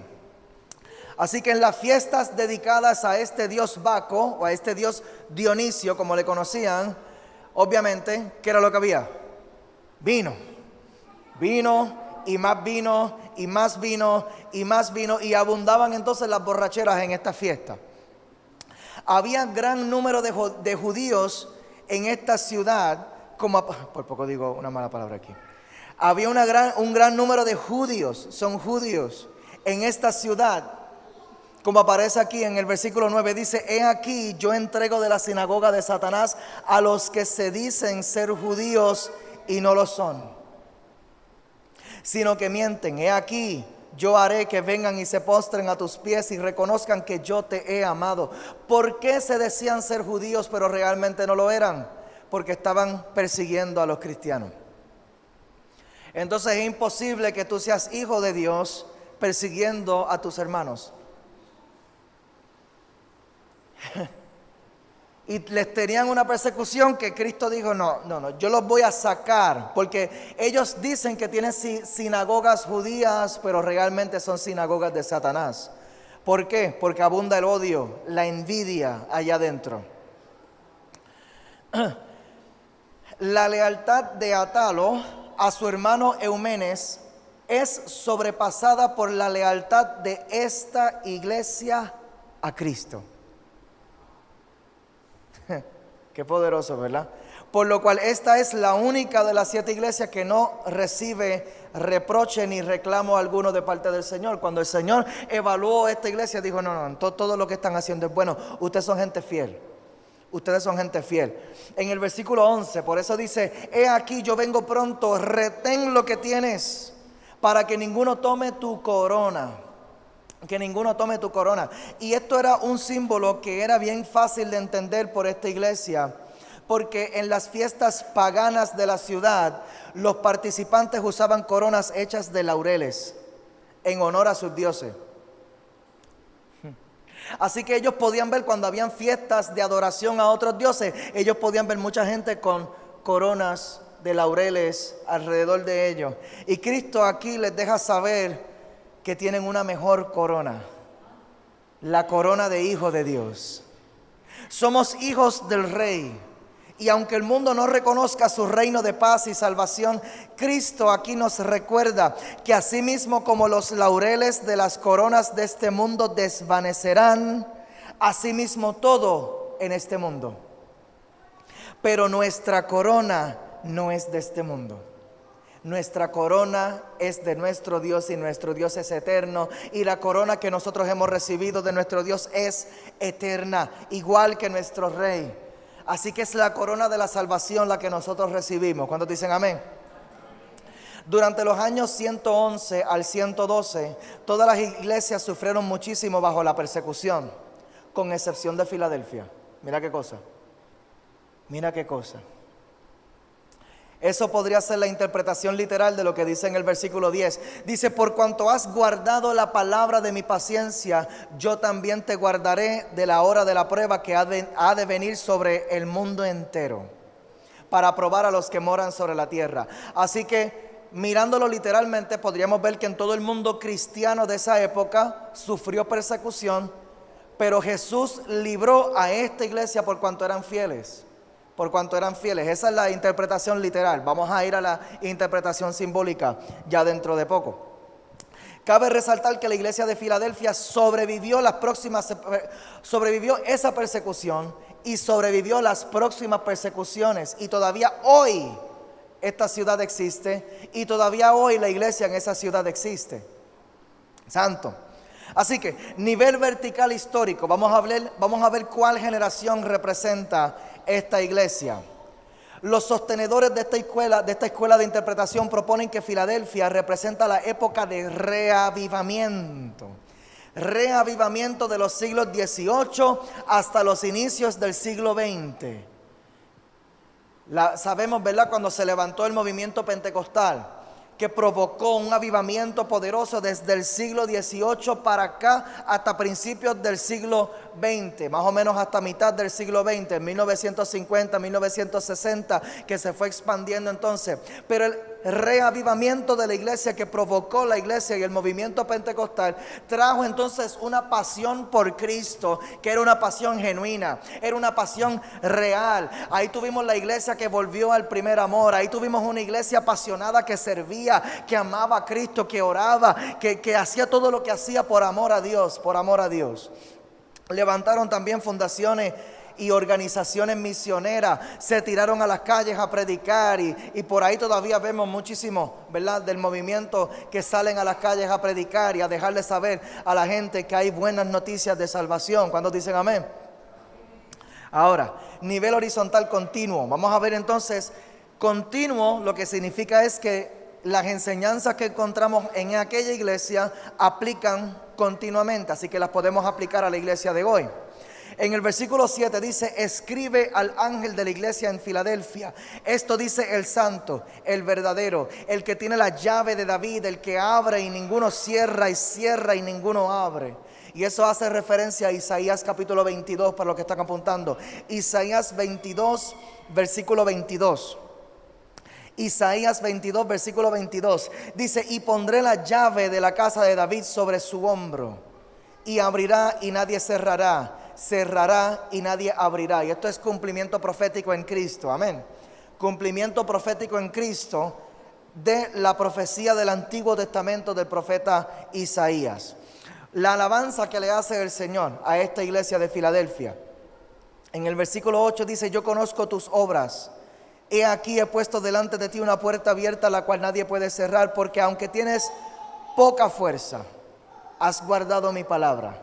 Así que en las fiestas dedicadas a este dios Baco, o a este dios Dionisio, como le conocían, obviamente, ¿qué era lo que había? Vino. Vino y más vino y más vino y más vino, y abundaban entonces las borracheras en esta fiesta. Había gran número de judíos en esta ciudad, por poco digo una mala palabra aquí. Había un gran número de judíos, son judíos, en esta ciudad. Como aparece aquí en el versículo 9, dice: he aquí yo entrego de la sinagoga de Satanás a los que se dicen ser judíos y no lo son, sino que mienten. He aquí yo haré que vengan y se postren a tus pies y reconozcan que yo te he amado. ¿Por qué se decían ser judíos pero realmente no lo eran? Porque estaban persiguiendo a los cristianos. Entonces es imposible que tú seas hijo de Dios persiguiendo a tus hermanos. Y les tenían una persecución que Cristo dijo: no, yo los voy a sacar, porque ellos dicen que tienen sinagogas judías, pero realmente son sinagogas de Satanás. ¿Por qué? Porque abunda el odio, la envidia allá adentro. La lealtad de Atalo a su hermano Eumenes es sobrepasada por la lealtad de esta iglesia a Cristo. Qué poderoso, ¿verdad? Por lo cual esta es la única de las 7 iglesias que no recibe reproche ni reclamo alguno de parte del Señor. Cuando el Señor evaluó esta iglesia, dijo: no, todo lo que están haciendo es bueno. Ustedes son gente fiel. Ustedes son gente fiel. En el versículo 11, por eso dice: he aquí yo vengo pronto, retén lo que tienes, para que ninguno tome tu corona. Que ninguno tome tu corona. Y esto era un símbolo que era bien fácil de entender por esta iglesia, porque en las fiestas paganas de la ciudad, los participantes usaban coronas hechas de laureles en honor a sus dioses. Así que ellos podían ver, cuando habían fiestas de adoración a otros dioses, ellos podían ver mucha gente con coronas de laureles alrededor de ellos. Y Cristo aquí les deja saber que tienen una mejor corona, la corona de hijos de Dios. Somos hijos del Rey, y aunque el mundo no reconozca su reino de paz y salvación, Cristo aquí nos recuerda que asimismo como los laureles de las coronas de este mundo desvanecerán, asimismo todo en este mundo. Pero nuestra corona no es de este mundo. Nuestra corona es de nuestro Dios y nuestro Dios es eterno. Y la corona que nosotros hemos recibido de nuestro Dios es eterna, igual que nuestro Rey. Así que es la corona de la salvación la que nosotros recibimos. ¿Cuántos dicen amén? Durante los años 111 al 112, todas las iglesias sufrieron muchísimo bajo la persecución, con excepción de Filadelfia. Mira qué cosa. Mira qué cosa. Eso podría ser la interpretación literal de lo que dice en el versículo 10. Dice, por cuanto has guardado la palabra de mi paciencia, yo también te guardaré de la hora de la prueba que ha de venir sobre el mundo entero, para probar a los que moran sobre la tierra. Así que, mirándolo literalmente, podríamos ver que en todo el mundo cristiano de esa época sufrió persecución, pero Jesús libró a esta iglesia por cuanto eran fieles. Por cuanto eran fieles. Esa es la interpretación literal. Vamos a ir a la interpretación simbólica ya dentro de poco. Cabe resaltar que la iglesia de Filadelfia sobrevivió esa persecución y sobrevivió las próximas persecuciones. Y todavía hoy esta ciudad existe y todavía hoy la iglesia en esa ciudad existe. Santo. Así que, nivel vertical histórico, vamos a ver cuál generación representa esta iglesia. Los sostenedores de esta escuela de interpretación proponen que Filadelfia representa la época de reavivamiento. Reavivamiento de los siglos XVIII hasta los inicios del siglo XX. Sabemos, ¿verdad?, cuando se levantó el movimiento pentecostal, que provocó un avivamiento poderoso desde el siglo XVIII para acá hasta principios del siglo XX, más o menos hasta mitad del siglo XX, en 1950, 1960, que se fue expandiendo entonces. Pero el reavivamiento de la iglesia que provocó la iglesia y el movimiento pentecostal trajo entonces una pasión por Cristo, que era una pasión genuina, era una pasión real. Ahí tuvimos la iglesia que volvió al primer amor, ahí tuvimos una iglesia apasionada que servía, que amaba a Cristo, que oraba, que hacía todo lo que hacía por amor a Dios, por amor a Dios. Levantaron también fundaciones y organizaciones misioneras, se tiraron a las calles a predicar y por ahí todavía vemos muchísimo, ¿verdad?, del movimiento que salen a las calles a predicar y a dejarle saber a la gente que hay buenas noticias de salvación. ¿Cuántos dicen amén? Ahora, nivel horizontal continuo. Vamos a ver entonces, continuo lo que significa es que las enseñanzas que encontramos en aquella iglesia aplican continuamente, así que las podemos aplicar a la iglesia de hoy. En el versículo 7 dice, escribe al ángel de la iglesia en Filadelfia. Esto dice el santo, el verdadero, el que tiene la llave de David, el que abre y ninguno cierra, y cierra y ninguno abre. Y eso hace referencia a Isaías capítulo 22, para los que están apuntando. Isaías 22, versículo 22. Isaías 22, versículo 22. Dice, y pondré la llave de la casa de David sobre su hombro. Y abrirá y nadie cerrará. Cerrará y nadie abrirá. Y esto es cumplimiento profético en Cristo. Amén. Cumplimiento profético en Cristo de la profecía del Antiguo Testamento del profeta Isaías. La alabanza que le hace el Señor a esta iglesia de Filadelfia. En el versículo 8 dice, yo conozco tus obras. He aquí he puesto delante de ti una puerta abierta, la cual nadie puede cerrar, porque aunque tienes poca fuerza, has guardado mi palabra.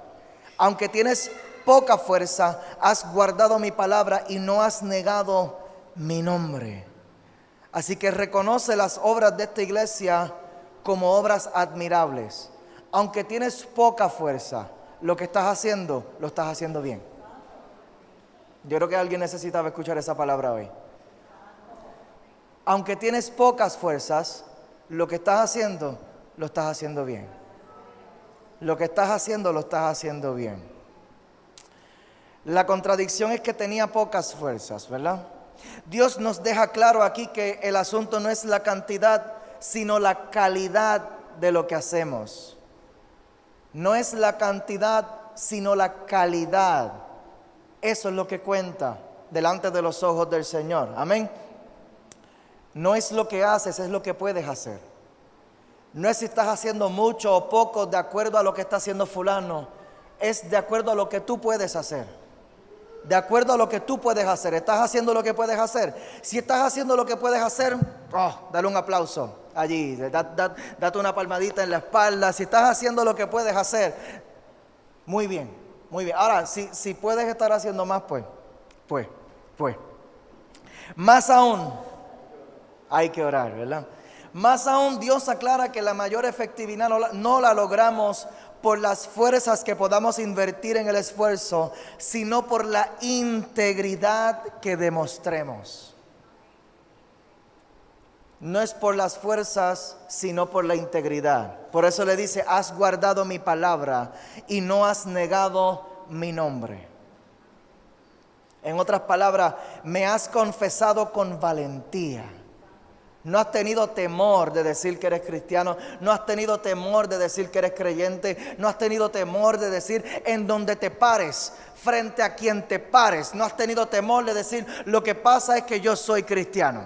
Aunque tienes poca fuerza, has guardado mi palabra y no has negado mi nombre. Así que reconoce las obras de esta iglesia como obras admirables. Aunque tienes poca fuerza, lo que estás haciendo, lo estás haciendo bien. Yo creo que alguien necesitaba escuchar esa palabra hoy. Aunque tienes pocas fuerzas, lo que estás haciendo, lo estás haciendo bien. Lo que estás haciendo, lo estás haciendo bien. La contradicción es que tenía pocas fuerzas, ¿verdad? Dios nos deja claro aquí que el asunto no es la cantidad, sino la calidad de lo que hacemos. No es la cantidad, sino la calidad. Eso es lo que cuenta delante de los ojos del Señor. Amén. No es lo que haces, es lo que puedes hacer. No es si estás haciendo mucho o poco de acuerdo a lo que está haciendo fulano. Es de acuerdo a lo que tú puedes hacer. De acuerdo a lo que tú puedes hacer. ¿Estás haciendo lo que puedes hacer? Si estás haciendo lo que puedes hacer, dale un aplauso. allí, date una palmadita en la espalda. Si estás haciendo lo que puedes hacer, muy bien, muy bien. Ahora, si puedes estar haciendo más, pues. Más aún, hay que orar, ¿verdad? Más aún, Dios aclara que la mayor efectividad no la logramos por las fuerzas que podamos invertir en el esfuerzo, sino por la integridad que demostremos. No es por las fuerzas, sino por la integridad. Por eso le dice, has guardado mi palabra y no has negado mi nombre. En otras palabras, me has confesado con valentía. No has tenido temor de decir que eres cristiano. No has tenido temor de decir que eres creyente. No has tenido temor de decir en donde te pares, frente a quien te pares. No has tenido temor de decir, lo que pasa es que yo soy cristiano.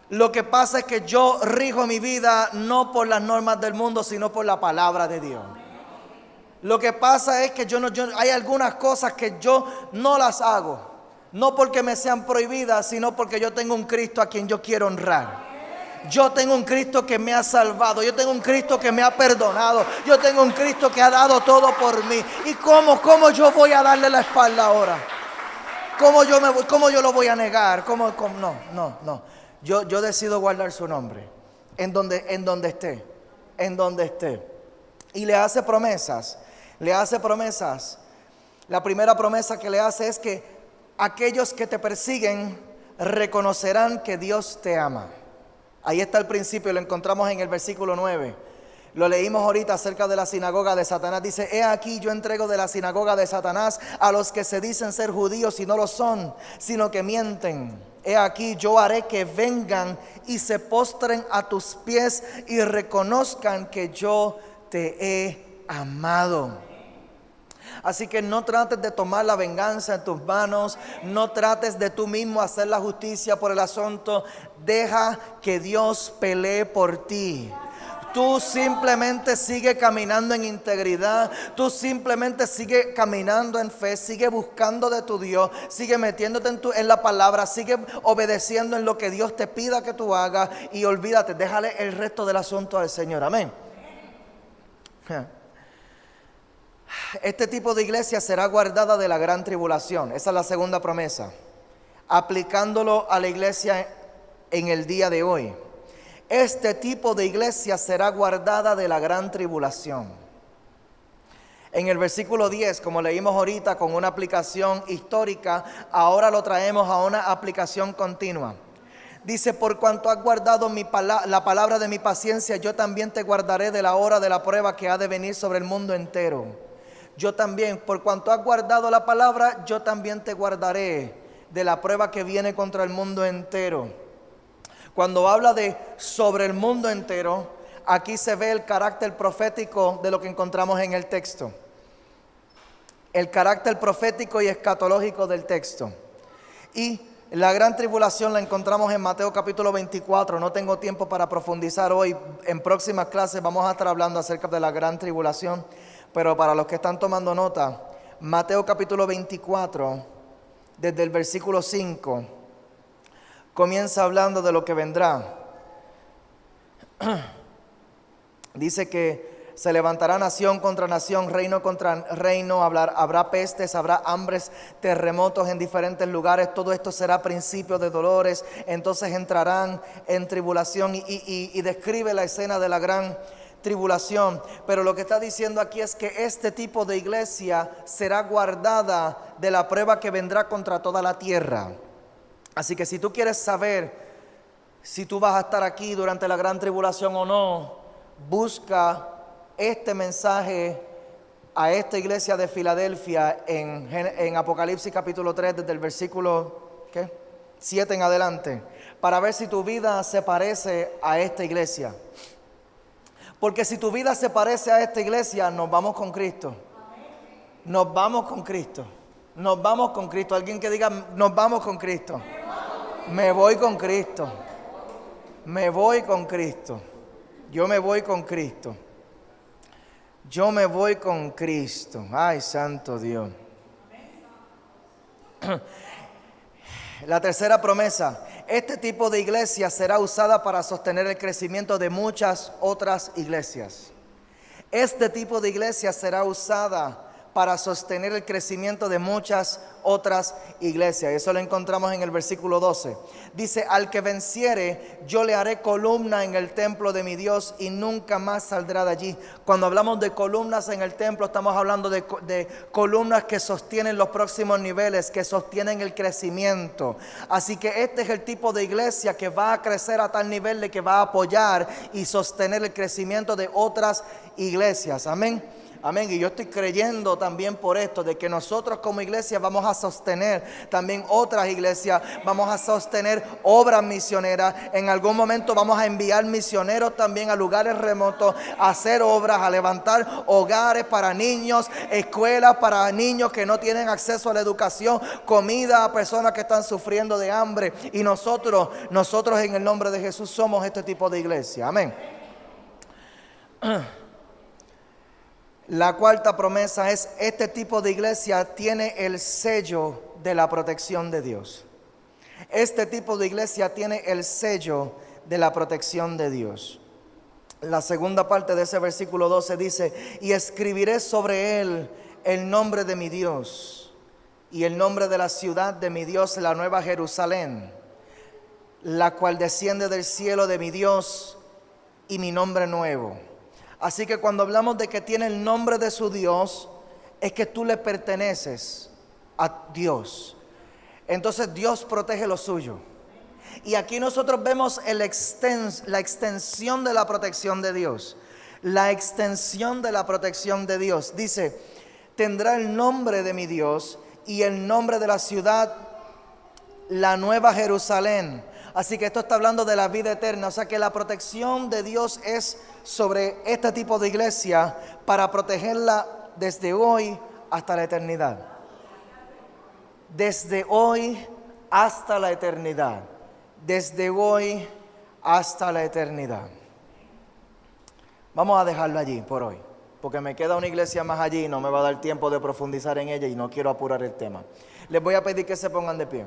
Lo que pasa es que yo rijo mi vida no por las normas del mundo, sino por la palabra de Dios. Lo que pasa es que hay algunas cosas que yo no las hago. No porque me sean prohibidas, sino porque yo tengo un Cristo a quien yo quiero honrar. Yo tengo un Cristo que me ha salvado. Yo tengo un Cristo que me ha perdonado. Yo tengo un Cristo que ha dado todo por mí. ¿Y cómo yo voy a darle la espalda ahora? ¿Cómo yo lo voy a negar? No. Yo decido guardar su nombre en donde esté. Y le hace promesas. La primera promesa que le hace es que aquellos que te persiguen reconocerán que Dios te ama. Ahí está el principio, lo encontramos en el versículo 9. Lo leímos ahorita acerca de la sinagoga de Satanás. Dice, he aquí yo entrego de la sinagoga de Satanás a los que se dicen ser judíos y no lo son, sino que mienten. He aquí yo haré que vengan y se postren a tus pies y reconozcan que yo te he amado. Así que no trates de tomar la venganza en tus manos. No trates de tú mismo hacer la justicia por el asunto. Deja que Dios pelee por ti. Tú simplemente sigue caminando en integridad. Tú simplemente sigue caminando en fe. Sigue buscando de tu Dios. Sigue metiéndote en la palabra. Sigue obedeciendo en lo que Dios te pida que tú hagas. Y olvídate, déjale el resto del asunto al Señor. Amén. Este tipo de iglesia será guardada de la gran tribulación. Esa es la segunda promesa. Aplicándolo a la iglesia en el día de hoy. Este tipo de iglesia será guardada de la gran tribulación. En el versículo 10, como leímos ahorita con una aplicación histórica, ahora lo traemos a una aplicación continua. Dice, por cuanto has guardado la palabra de mi paciencia, yo también te guardaré de la hora de la prueba que ha de venir sobre el mundo entero. Yo también, por cuanto has guardado la palabra, yo también te guardaré de la prueba que viene contra el mundo entero. Cuando habla de sobre el mundo entero, aquí se ve el carácter profético de lo que encontramos en el texto. El carácter profético y escatológico del texto. Y la gran tribulación la encontramos en Mateo capítulo 24. No tengo tiempo para profundizar hoy. En próximas clases vamos a estar hablando acerca de la gran tribulación. Pero para los que están tomando nota, Mateo capítulo 24, desde el versículo 5, comienza hablando de lo que vendrá. Dice que se levantará nación contra nación, reino contra reino, habrá pestes, habrá hambres, terremotos en diferentes lugares. Todo esto será principio de dolores. Entonces entrarán en tribulación y describe la escena de la gran tribulación. Pero lo que está diciendo aquí es que este tipo de iglesia será guardada de la prueba que vendrá contra toda la tierra. Así que si tú quieres saber si tú vas a estar aquí durante la gran tribulación o no, busca este mensaje a esta iglesia de Filadelfia en Apocalipsis capítulo 3, desde el versículo 7 en adelante, para ver si tu vida se parece a esta iglesia. Porque si tu vida se parece a esta iglesia, nos vamos con Cristo. Nos vamos con Cristo. Nos vamos con Cristo. Alguien que diga, nos vamos con Cristo. Me voy con Cristo. Me voy con Cristo. Yo me voy con Cristo. Yo me voy con Cristo. Ay, santo Dios. La tercera promesa, este tipo de iglesia será usada para sostener el crecimiento de muchas otras iglesias. Este tipo de iglesia será usada para sostener el crecimiento de muchas otras iglesias. Eso lo encontramos en el versículo 12. Dice, al que venciere, yo le haré columna en el templo de mi Dios y nunca más saldrá de allí. Cuando hablamos de columnas en el templo, estamos hablando de columnas que sostienen los próximos niveles, que sostienen el crecimiento. Así que este es el tipo de iglesia que va a crecer a tal nivel de que va a apoyar y sostener el crecimiento de otras iglesias. Amén. Amén, y yo estoy creyendo también por esto, de que nosotros como iglesia vamos a sostener también otras iglesias, vamos a sostener obras misioneras. En algún momento vamos a enviar misioneros también a lugares remotos, a hacer obras, a levantar hogares para niños, escuelas para niños que no tienen acceso a la educación, comida a personas que están sufriendo de hambre. Y nosotros en el nombre de Jesús somos este tipo de iglesia. Amén. La cuarta promesa es, este tipo de iglesia tiene el sello de la protección de Dios. Este tipo de iglesia tiene el sello de la protección de Dios. La segunda parte de ese versículo 12 dice, y escribiré sobre él el nombre de mi Dios y el nombre de la ciudad de mi Dios, la nueva Jerusalén, la cual desciende del cielo de mi Dios, y mi nombre nuevo. Así que cuando hablamos de que tiene el nombre de su Dios, es que tú le perteneces a Dios. Entonces Dios protege lo suyo. Y aquí nosotros vemos la extensión de la protección de Dios. La extensión de la protección de Dios. Dice, tendrá el nombre de mi Dios y el nombre de la ciudad, la nueva Jerusalén. Así que esto está hablando de la vida eterna. O sea que la protección de Dios es sobre este tipo de iglesia para protegerla desde hoy hasta la eternidad. Desde hoy hasta la eternidad. Desde hoy hasta la eternidad. Vamos a dejarlo allí por hoy, porque me queda una iglesia más allí y no me va a dar tiempo de profundizar en ella y no quiero apurar el tema. Les voy a pedir que se pongan de pie.